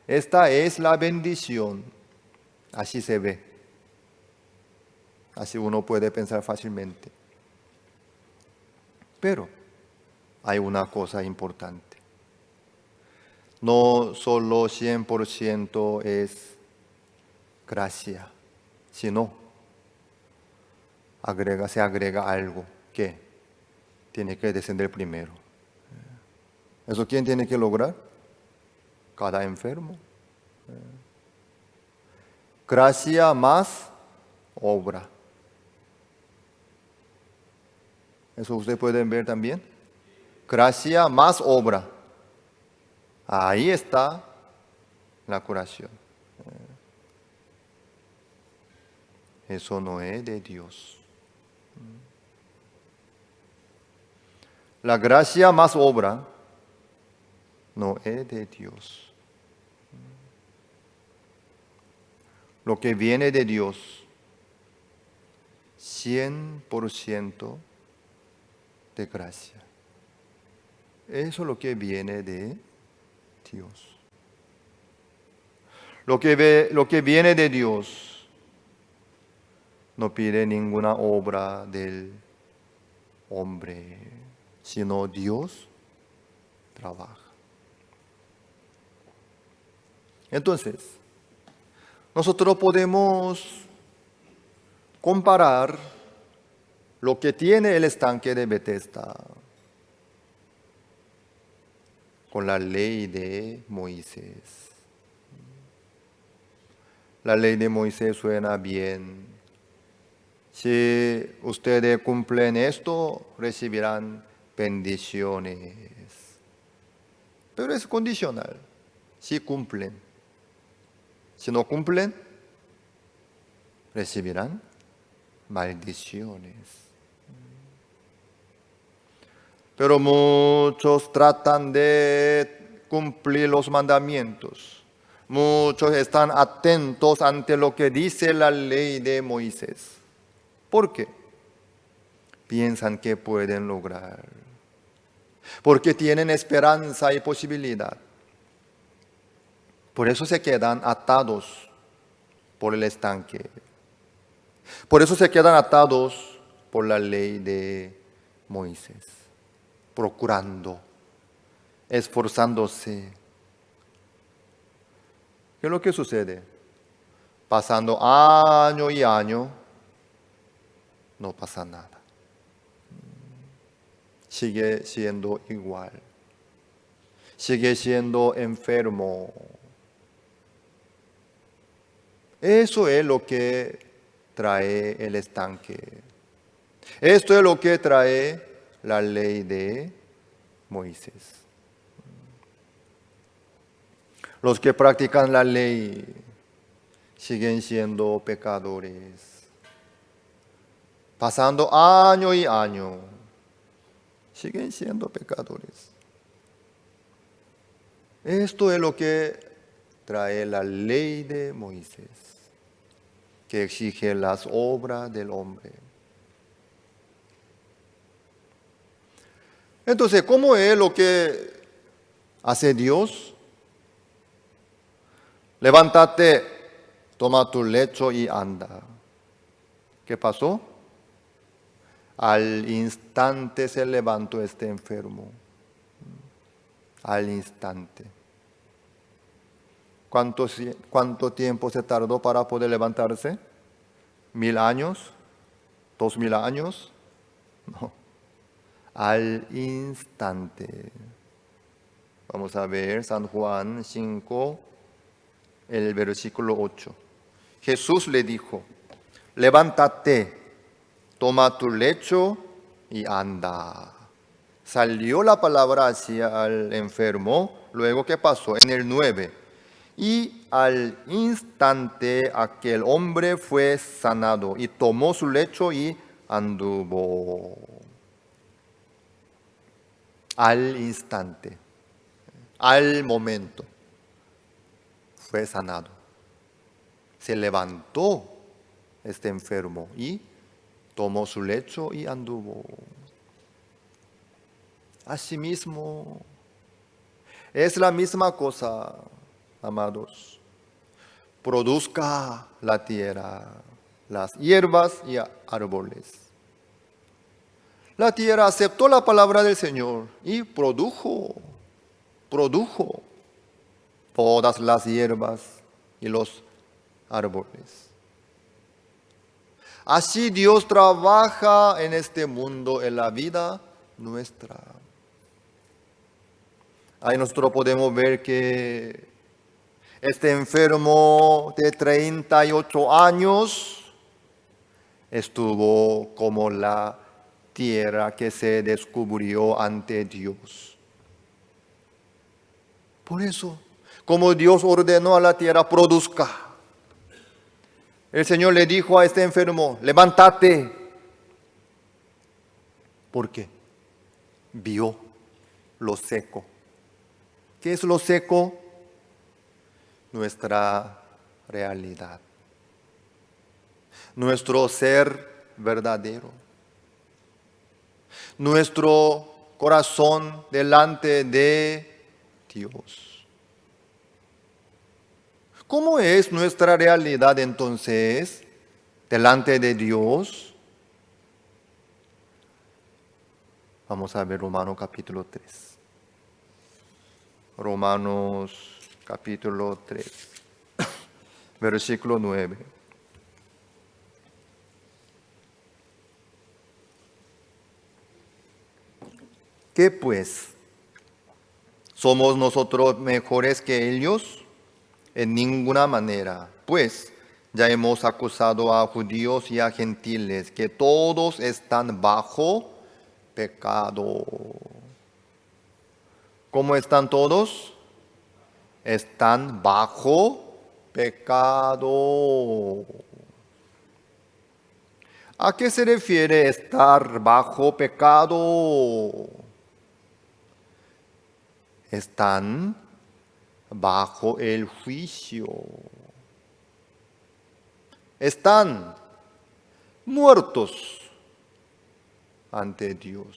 Speaker 1: Esta es la bendición. Así se ve. Así uno puede pensar fácilmente. Pero hay una cosa importante. No solo 100% es gracia, sino se agrega algo que tiene que descender primero. ¿Eso quién tiene que lograr? Cada enfermo. Gracia más obra. Eso ustedes pueden ver también. Gracia más obra. Ahí está la curación. Eso no es de Dios. La gracia más obra no es de Dios. Lo que viene de Dios, 100% de gracia. Eso es lo que viene de Dios. Lo que viene de Dios no pide ninguna obra del hombre, sino Dios trabaja. Entonces, nosotros podemos comparar lo que tiene el estanque de Betesda con la ley de Moisés. La ley de Moisés suena bien Si ustedes cumplen esto, recibirán bendiciones. Pero es condicional. Si cumplen. Si no cumplen, recibirán maldiciones. Pero muchos tratan de cumplir los mandamientos. Muchos están atentos ante lo que dice la ley de Moisés. ¿Por qué? Piensan que pueden lograr. Porque tienen esperanza y posibilidad. Por eso se quedan atados por el estanque. Por eso se quedan atados por la ley de Moisés. Procurando, esforzándose. ¿Qué es lo que sucede? Pasando año y año, no pasa nada. Sigue siendo igual. Sigue siendo enfermo. Eso es lo que trae el estanque. Esto es lo que trae la ley de Moisés. Los que practican la ley siguen siendo pecadores. Pasando año y año, siguen siendo pecadores. Esto es lo que trae la ley de Moisés, que exige las obras del hombre. Entonces, ¿cómo es lo que hace Dios? Levántate, toma tu lecho y anda. ¿Qué pasó? Al instante se levantó este enfermo. Al instante. ¿Cuánto tiempo se tardó para poder levantarse? ¿1000 años? ¿2000 años? No. Al instante. Vamos a ver San Juan 5, el versículo 8. Jesús le dijo, levántate, toma tu lecho y anda. Salió la palabra hacia el enfermo. Luego, ¿qué pasó? En el 9. Y al instante aquel hombre fue sanado y tomó su lecho y anduvo. Al instante, al momento, fue sanado. Se levantó este enfermo y tomó su lecho y anduvo. Asimismo, es la misma cosa, amados. Produzca la tierra, las hierbas y árboles. La tierra aceptó la palabra del Señor y produjo todas las hierbas y los árboles. Así Dios trabaja en este mundo, en la vida nuestra. Ahí nosotros podemos ver que este enfermo de 38 años estuvo como la tierra que se descubrió ante Dios. Por eso, como Dios ordenó a la tierra, produzca. El Señor le dijo a este enfermo, levántate. ¿Por qué? Vio lo seco. ¿Qué es lo seco? Nuestra realidad. Nuestro ser verdadero. Nuestro corazón delante de Dios. ¿Cómo es nuestra realidad entonces delante de Dios? Vamos a ver Romanos capítulo 3. Romanos capítulo 3, versículo 9. ¿Qué pues? ¿Somos nosotros mejores que ellos? En ninguna manera. Pues Ya hemos acusado a judíos y a gentiles que todos están bajo pecado. ¿Cómo están todos? Están bajo pecado. ¿A qué se refiere estar bajo pecado? Están bajo el juicio. Están muertos ante Dios.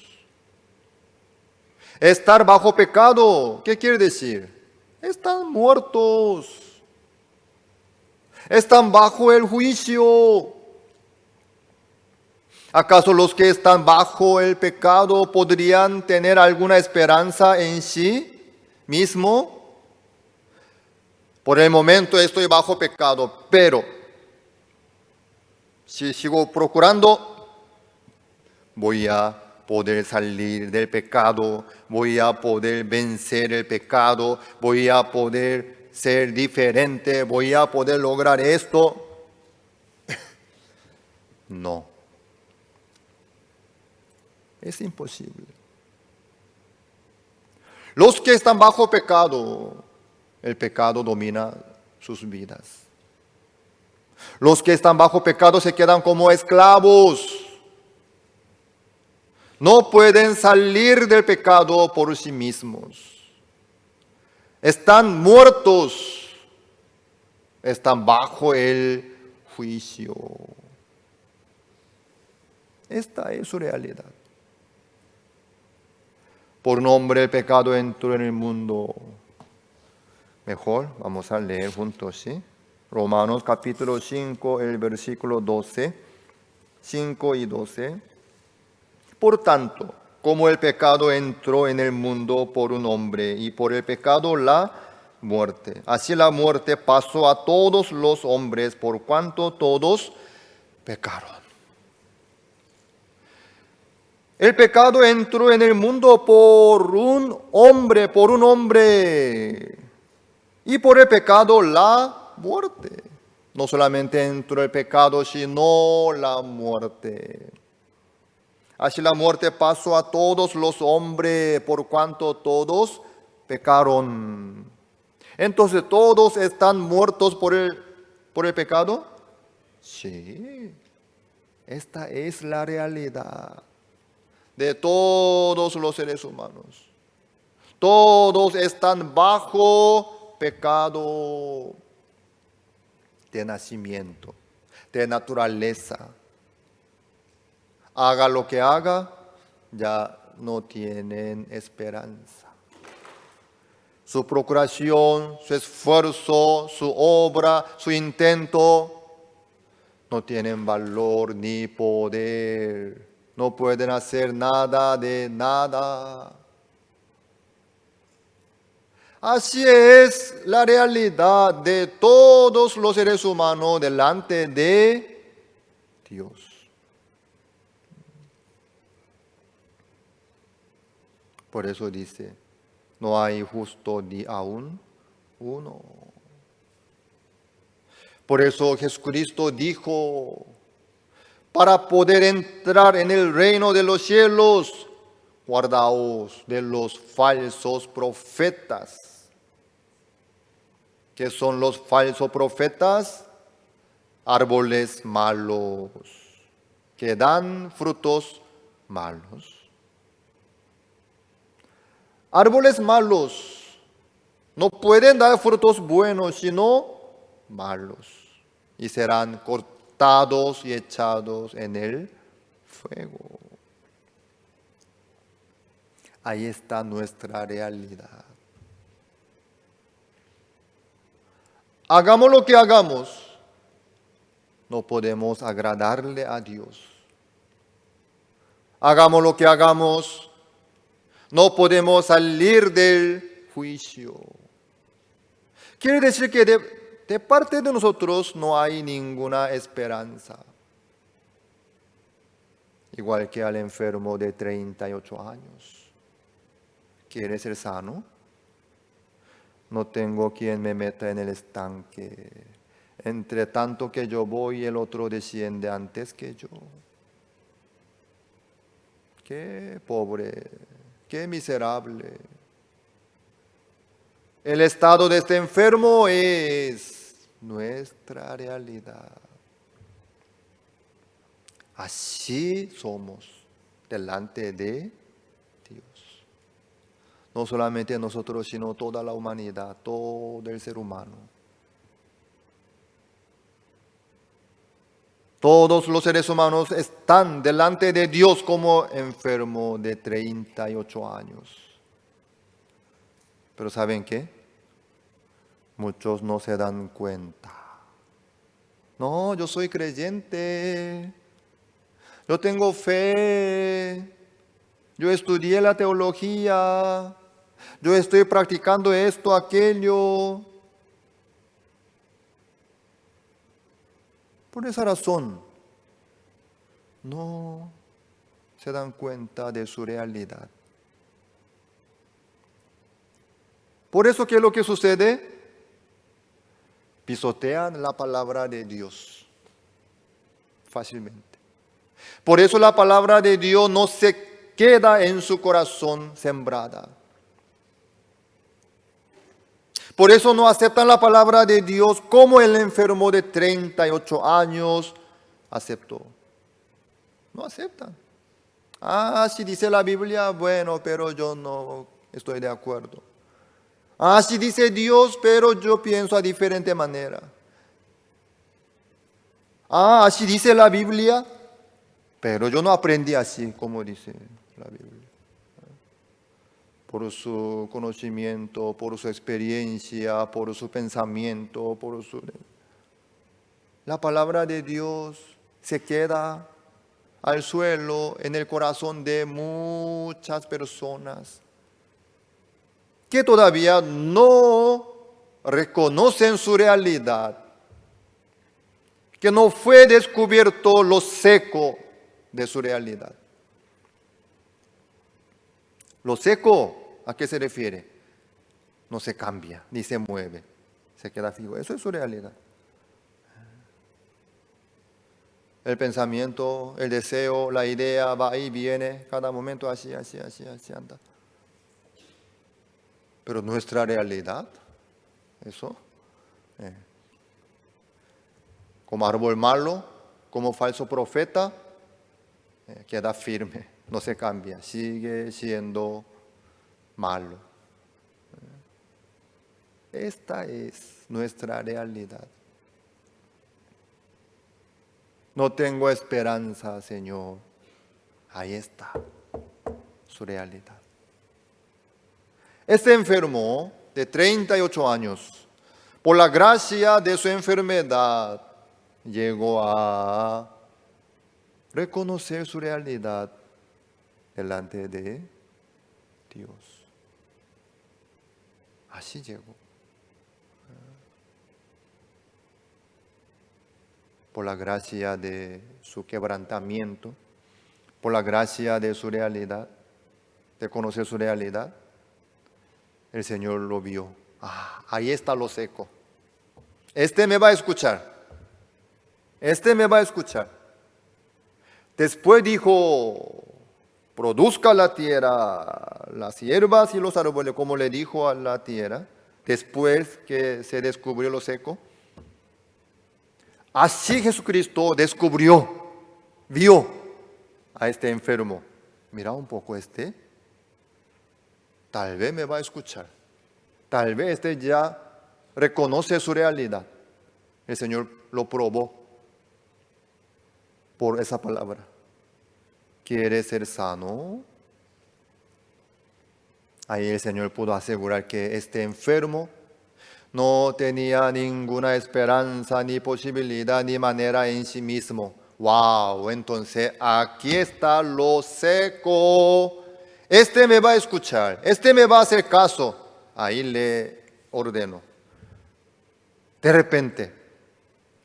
Speaker 1: Estar bajo pecado, ¿qué quiere decir? Están muertos. Están bajo el juicio. ¿Acaso los que están bajo el pecado podrían tener alguna esperanza en sí mismo? Por el momento estoy bajo pecado, pero si sigo procurando, voy a poder salir del pecado, voy a poder vencer el pecado, voy a poder ser diferente, voy a poder lograr esto. No, es imposible. Los que están bajo pecado, el pecado domina sus vidas. Los que están bajo pecado se quedan como esclavos. No pueden salir del pecado por sí mismos. Están muertos. Están bajo el juicio. Esta es su realidad. Por nombre el pecado entró en el mundo. Mejor, vamos a leer juntos, ¿sí? Romanos capítulo 5, el versículo 12. 5 y 12. Por tanto, como el pecado entró en el mundo por un hombre y por el pecado la muerte, así la muerte pasó a todos los hombres por cuanto todos pecaron. El pecado entró en el mundo por un hombre, y por el pecado la muerte. No solamente entró el pecado, sino la muerte. Así la muerte pasó a todos los hombres por cuanto todos pecaron. Entonces, ¿todos están muertos por el pecado? Sí, esta es la realidad de todos los seres humanos. Todos están bajo pecado de nacimiento, de naturaleza. Haga lo que haga, ya no tienen esperanza. Su procuración, su esfuerzo, su obra, su intento, no tienen valor ni poder. No pueden hacer nada de nada. Así es la realidad de todos los seres humanos delante de Dios. Por eso dice, no hay justo ni aún uno. Por eso Jesucristo dijo, para poder entrar en el reino de los cielos, guardaos de los falsos profetas. ¿Qué son los falsos profetas? Árboles malos, que dan frutos malos. Árboles malos no pueden dar frutos buenos, sino malos. Y serán cortados y echados en el fuego. Ahí está nuestra realidad. Hagamos lo que hagamos, no podemos agradarle a Dios. Hagamos lo que hagamos, no podemos salir del juicio. Quiere decir que de parte de nosotros no hay ninguna esperanza. Igual que al enfermo de 38 años. ¿Quiere ser sano? No tengo quien me meta en el estanque. Entre tanto que yo voy, el otro desciende antes que yo. Qué pobre, qué miserable. El estado de este enfermo es nuestra realidad. Así somos delante de Dios. No solamente nosotros, sino toda la humanidad, todo el ser humano. Todos los seres humanos están delante de Dios como enfermos de 38 años. Pero ¿saben qué? Muchos no se dan cuenta. No, yo soy creyente. Yo tengo fe. Yo estudié la teología. Yo estoy practicando esto, aquello. Por esa razón, no se dan cuenta de su realidad. Por eso, ¿qué es lo que sucede? Pisotean la palabra de Dios fácilmente. Por eso la palabra de Dios no se queda en su corazón sembrada. Por eso no aceptan la palabra de Dios como el enfermo de 38 años aceptó. No aceptan. Si dice la Biblia, bueno, pero yo no estoy de acuerdo. Si dice Dios, pero yo pienso a diferente manera. Así dice la Biblia, pero yo no aprendí así como dice la Biblia. Por su conocimiento, por su experiencia, por su pensamiento, La palabra de Dios se queda al suelo en el corazón de muchas personas que todavía no reconocen su realidad, que no fue descubierto lo seco de su realidad. Lo seco, ¿a qué se refiere? No se cambia, ni se mueve, se queda fijo. Eso es su realidad. El pensamiento, el deseo, la idea va y viene, cada momento así anda. Pero nuestra realidad, eso, como árbol malo, como falso profeta, queda firme, no se cambia, sigue siendo malo. Esta es nuestra realidad. No tengo esperanza, Señor. Ahí está su realidad. Este enfermo de 38 años, por la gracia de su enfermedad, llegó a reconocer su realidad delante de Dios. Así llegó. Por la gracia de su quebrantamiento, por la gracia de su realidad, de conocer su realidad, el Señor lo vio. Ahí está lo seco. Este me va a escuchar. Este me va a escuchar. Después dijo, produzca la tierra las hierbas y los árboles, como le dijo a la tierra, después que se descubrió lo seco. Así Jesucristo vio a este enfermo. Mira un poco tal vez me va a escuchar. Tal vez ya reconoce su realidad. El Señor lo probó por esa palabra. ¿Quiere ser sano? Ahí el Señor pudo asegurar que este enfermo no tenía ninguna esperanza, ni posibilidad, ni manera en sí mismo. ¡Wow! Entonces aquí está lo seco. Este me va a escuchar, este me va a hacer caso. Ahí le ordeno. De repente,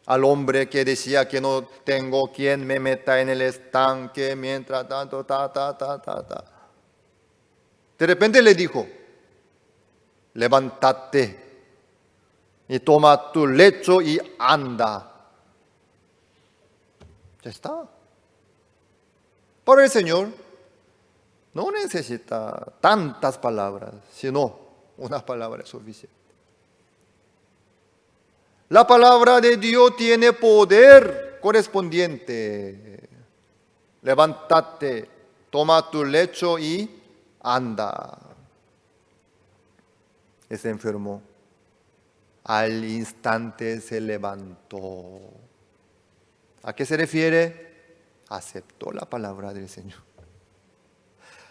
Speaker 1: al hombre que decía que no tengo quien me meta en el estanque mientras tanto, De repente le dijo, levántate, y toma tu lecho y anda. Ya está. Para el Señor no necesita tantas palabras, sino una palabra es suficiente. La palabra de Dios tiene poder correspondiente. Levántate, toma tu lecho y anda. Ese enfermo al instante se levantó. ¿A qué se refiere? Aceptó la palabra del Señor.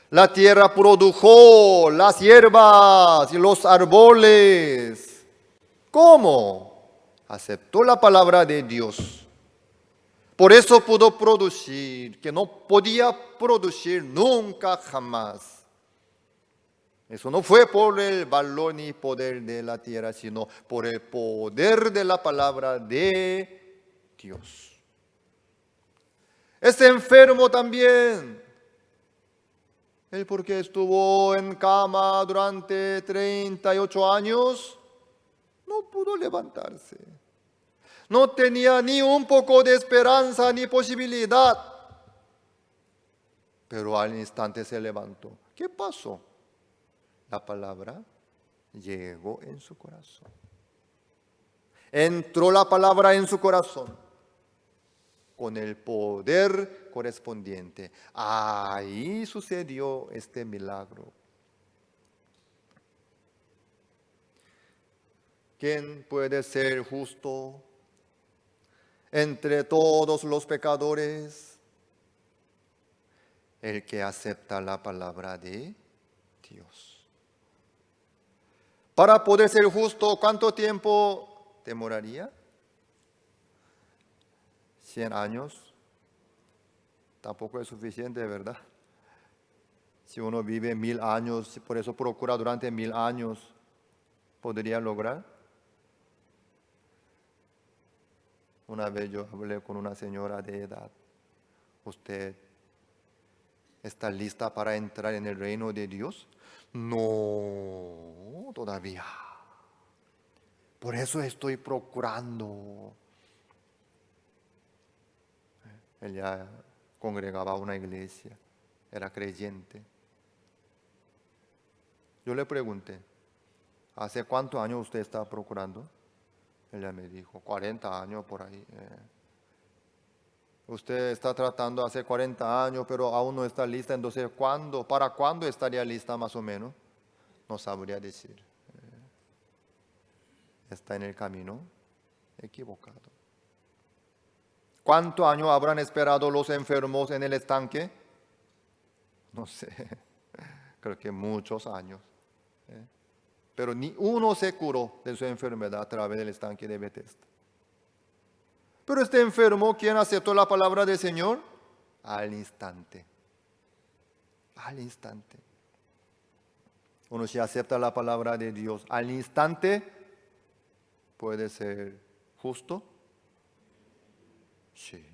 Speaker 1: La tierra produjo las hierbas y los árboles. ¿Cómo? Aceptó la palabra de Dios. Por eso pudo producir, que no podía producir nunca jamás. Eso no fue por el valor ni poder de la tierra, sino por el poder de la palabra de Dios. Este enfermo también, él porque estuvo en cama durante 38 años, no pudo levantarse. No tenía ni un poco de esperanza ni posibilidad. Pero al instante se levantó. ¿Qué pasó? La palabra llegó en su corazón. Entró la palabra en su corazón con el poder correspondiente. Ahí sucedió este milagro. ¿Quién puede ser justo entre todos los pecadores? El que acepta la palabra de Dios. Para poder ser justo, ¿cuánto tiempo demoraría? 100 años. Tampoco es suficiente, ¿verdad? Si uno vive 1000 años, por eso procura durante 1000 años, ¿podría lograr? Una vez yo hablé con una señora de edad. ¿Usted está lista para entrar en el reino de Dios? No, todavía. Por eso estoy procurando. Ella congregaba a una iglesia, era creyente. Yo le pregunté, ¿hace cuántos años usted está procurando? Ella me dijo, 40 años por ahí. Usted está tratando hace 40 años, pero aún no está lista. Entonces, ¿cuándo? ¿Para cuándo estaría lista más o menos? No sabría decir. Está en el camino equivocado. ¿Cuántos años habrán esperado los enfermos en el estanque? No sé, creo que muchos años. Pero ni uno se curó de su enfermedad a través del estanque de Bethesda. Pero este enfermo, ¿quién aceptó la palabra del Señor? Al instante. Al instante. Uno si acepta la palabra de Dios al instante, puede ser justo. Sí.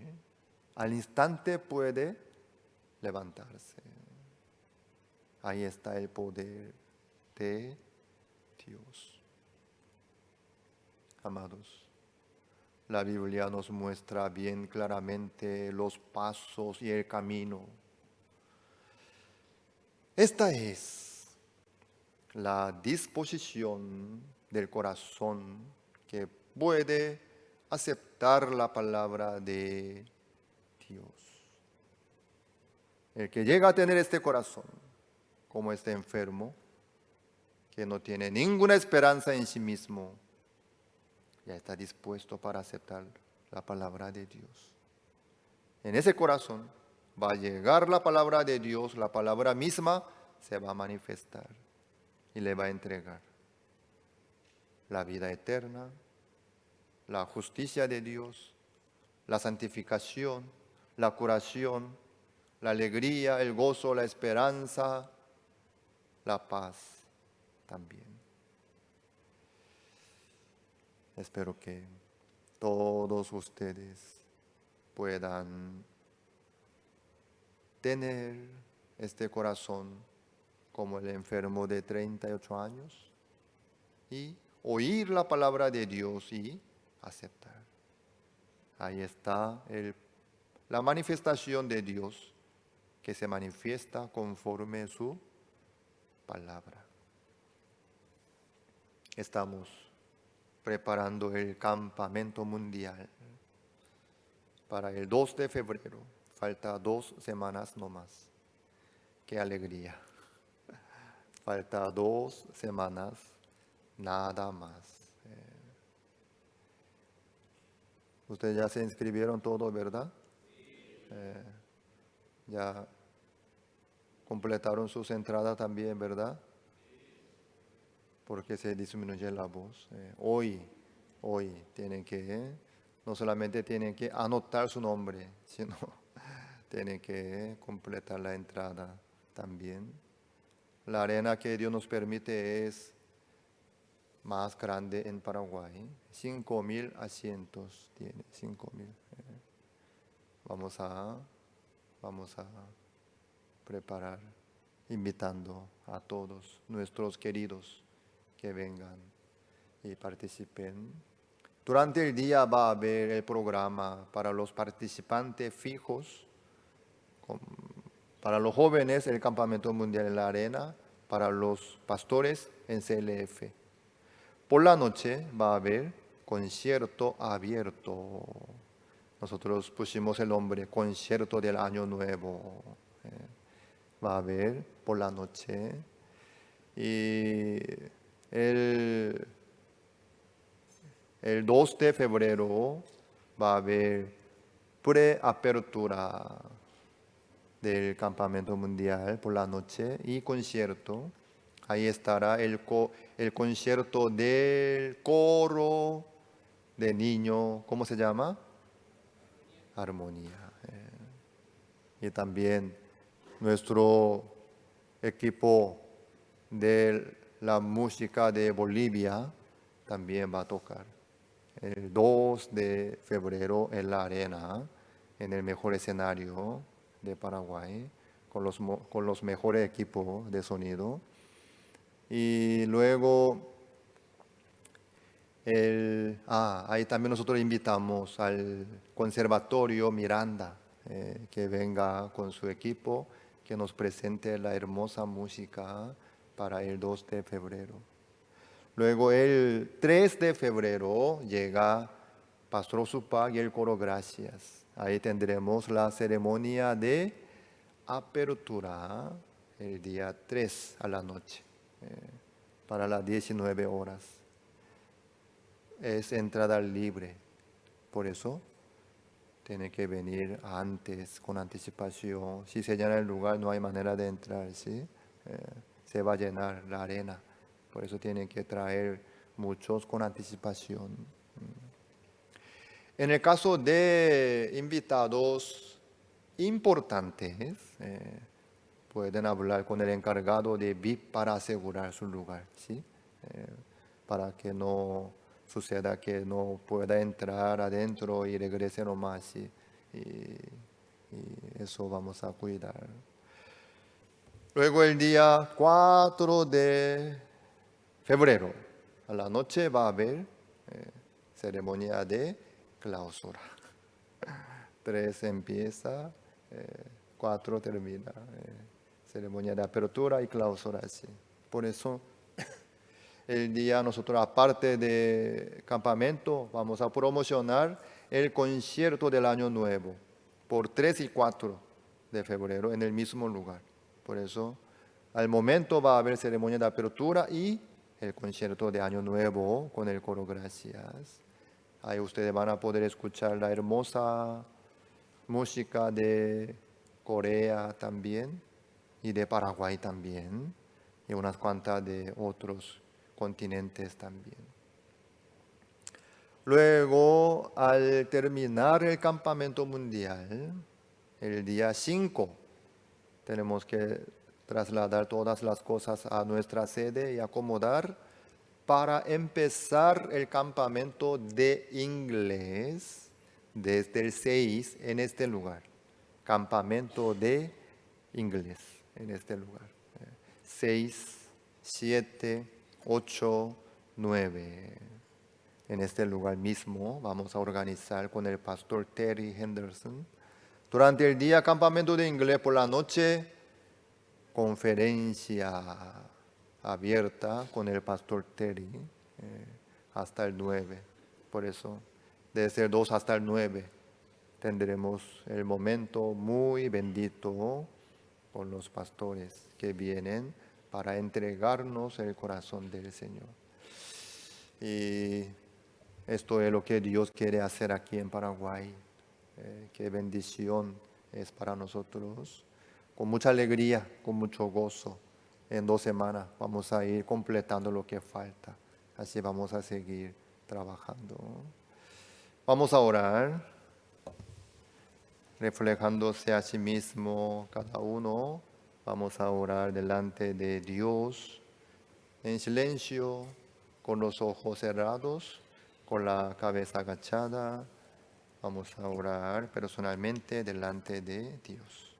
Speaker 1: Al instante puede levantarse. Ahí está el poder de Dios. Amados, la Biblia nos muestra bien claramente los pasos y el camino. Esta es la disposición del corazón que puede aceptar la palabra de Dios. El que llega a tener este corazón, como este enfermo, que no tiene ninguna esperanza en sí mismo, ya está dispuesto para aceptar la palabra de Dios. En ese corazón va a llegar la palabra de Dios, la palabra misma se va a manifestar y le va a entregar la vida eterna, la justicia de Dios, la santificación, la curación, la alegría, el gozo, la esperanza, la paz también. Espero que todos ustedes puedan tener este corazón como el enfermo de 38 años y oír la palabra de Dios y aceptar. Ahí está la manifestación de Dios que se manifiesta conforme su palabra. Estamos preparando el campamento mundial para el 2 de febrero. Falta 2 semanas nomás. Qué alegría. Falta 2 semanas, nada más. Ustedes ya se inscribieron todo, ¿verdad? Ya completaron sus entradas también, ¿verdad? Porque se disminuye la voz. Hoy tienen que, no solamente tienen que anotar su nombre, sino tienen que completar la entrada también. La arena que Dios nos permite es más grande en Paraguay. 5,000 asientos tiene, 5,000. Vamos a preparar, invitando a todos nuestros queridos que vengan y participen. Durante el día va a haber el programa para los participantes fijos, para los jóvenes el Campamento Mundial en la Arena, para los pastores en CLF. Por la noche va a haber concierto abierto. Nosotros pusimos el nombre Concierto del Año Nuevo. Va a haber por la noche. Y el 2 de febrero va a haber preapertura del Campamento Mundial por la noche y concierto. Ahí estará el concierto del coro de niño, ¿cómo se llama? Armonía. Y también nuestro equipo de la música de Bolivia también va a tocar. El 2 de febrero en la arena, en el mejor escenario de Paraguay, con los mejores equipos de sonido. Y luego, ahí también nosotros invitamos al Conservatorio Miranda, que venga con su equipo, que nos presente la hermosa música para el 2 de febrero. Luego el 3 de febrero llega Pastor Supac y el coro Gracias. Ahí tendremos la ceremonia de apertura el día 3 a la noche, para las 19 horas. Es entrada libre, por eso tiene que venir antes, con anticipación. Si se llena el lugar no hay manera de entrar, ¿sí? Se va a llenar la arena. Por eso tienen que traer muchos con anticipación. En el caso de invitados importantes, pueden hablar con el encargado de VIP para asegurar su lugar, ¿sí? Para que no suceda que no pueda entrar adentro y regrese nomás, ¿sí? Y eso vamos a cuidar. Luego el día 4 de febrero, a la noche va a haber ceremonia de clausura. 3 empieza, 4 termina. Ceremonia de apertura y clausura, sí. Por eso, el día nosotros, aparte de campamento, vamos a promocionar el concierto del Año Nuevo por 3 y 4 de febrero en el mismo lugar. Por eso, al momento va a haber ceremonia de apertura y el concierto de Año Nuevo con el coro Gracias. Ahí ustedes van a poder escuchar la hermosa música de Corea también y de Paraguay también y unas cuantas de otros continentes también. Luego, al terminar el campamento mundial, el día 5, tenemos que trasladar todas las cosas a nuestra sede y acomodar para empezar el campamento de inglés desde el 6 en este lugar. Campamento de inglés en este lugar. 6, 7, 8, 9. En este lugar mismo vamos a organizar con el pastor Terry Henderson. Durante el día campamento de inglés, por la noche conferencia abierta con el pastor Terry hasta el 9. Por eso, desde el 2 hasta el 9 tendremos el momento muy bendito con los pastores que vienen para entregarnos el corazón del Señor. Y esto es lo que Dios quiere hacer aquí en Paraguay. Qué bendición es para nosotros. Con mucha alegría, con mucho gozo. En 2 semanas vamos a ir completando lo que falta. Así vamos a seguir trabajando. Vamos a orar, reflejándose a sí mismo cada uno. Vamos a orar delante de Dios, en silencio, con los ojos cerrados, con la cabeza agachada. Vamos a orar personalmente delante de Dios.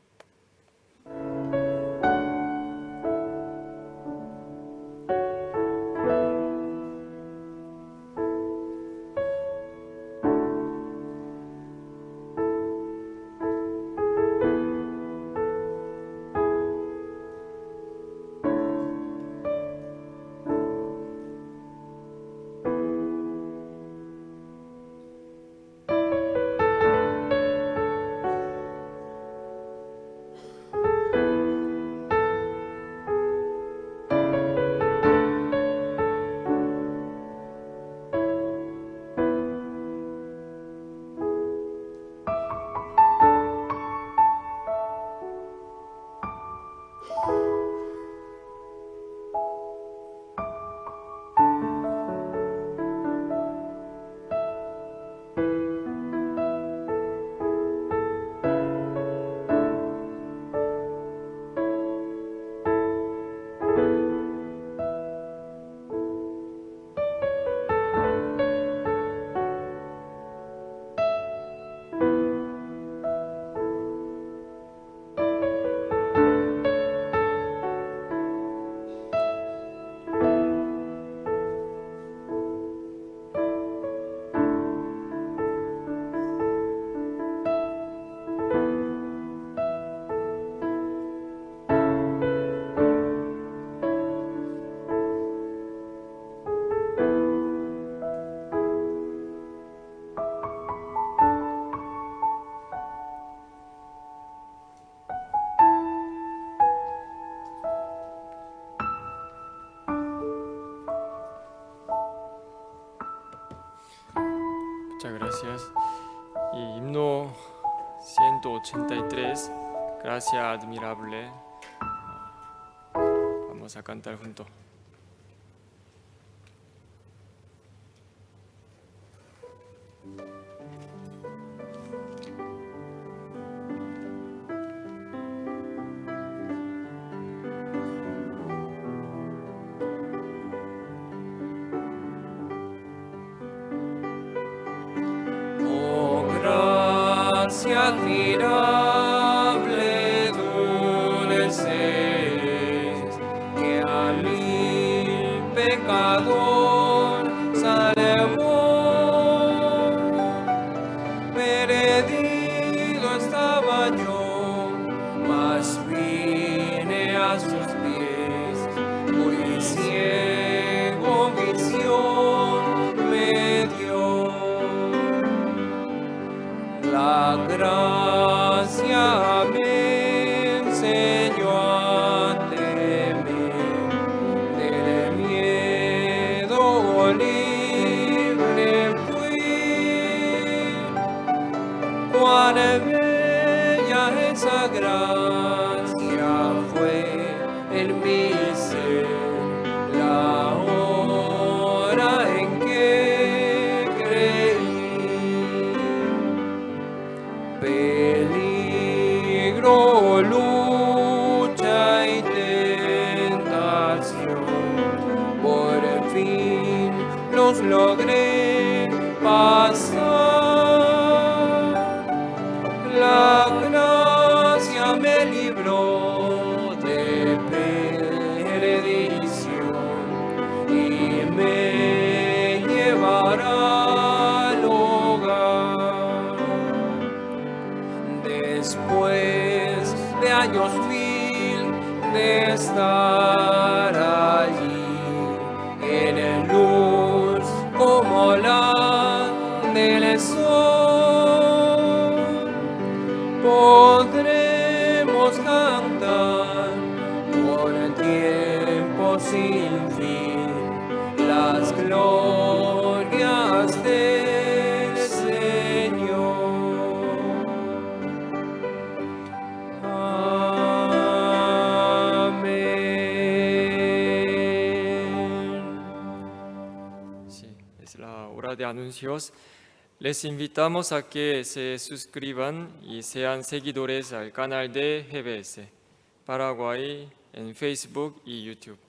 Speaker 2: Muchas gracias. Y himno 183, Gracia Admirable. Vamos a cantar juntos.
Speaker 3: Admirable dulces que al vil pecador salvó. Perdido estaba yo, mas vine a sus pies, muy ciego visión me dio. La gracia me enseñó a temer, del miedo libre fui. Cuán bella esa gracia fue en mi ser, la hora en que peligro, lucha y tentación, por fin los logré pasar. La gracia me libró de perdición y me después de años mil de estar allí, tiene luz como la del sol. Podremos cantar por el tiempo sin fin las glorias del Señor.
Speaker 2: Sí, es la hora de anuncios. Les invitamos a que se suscriban y sean seguidores al canal de GBS Paraguay en Facebook y YouTube.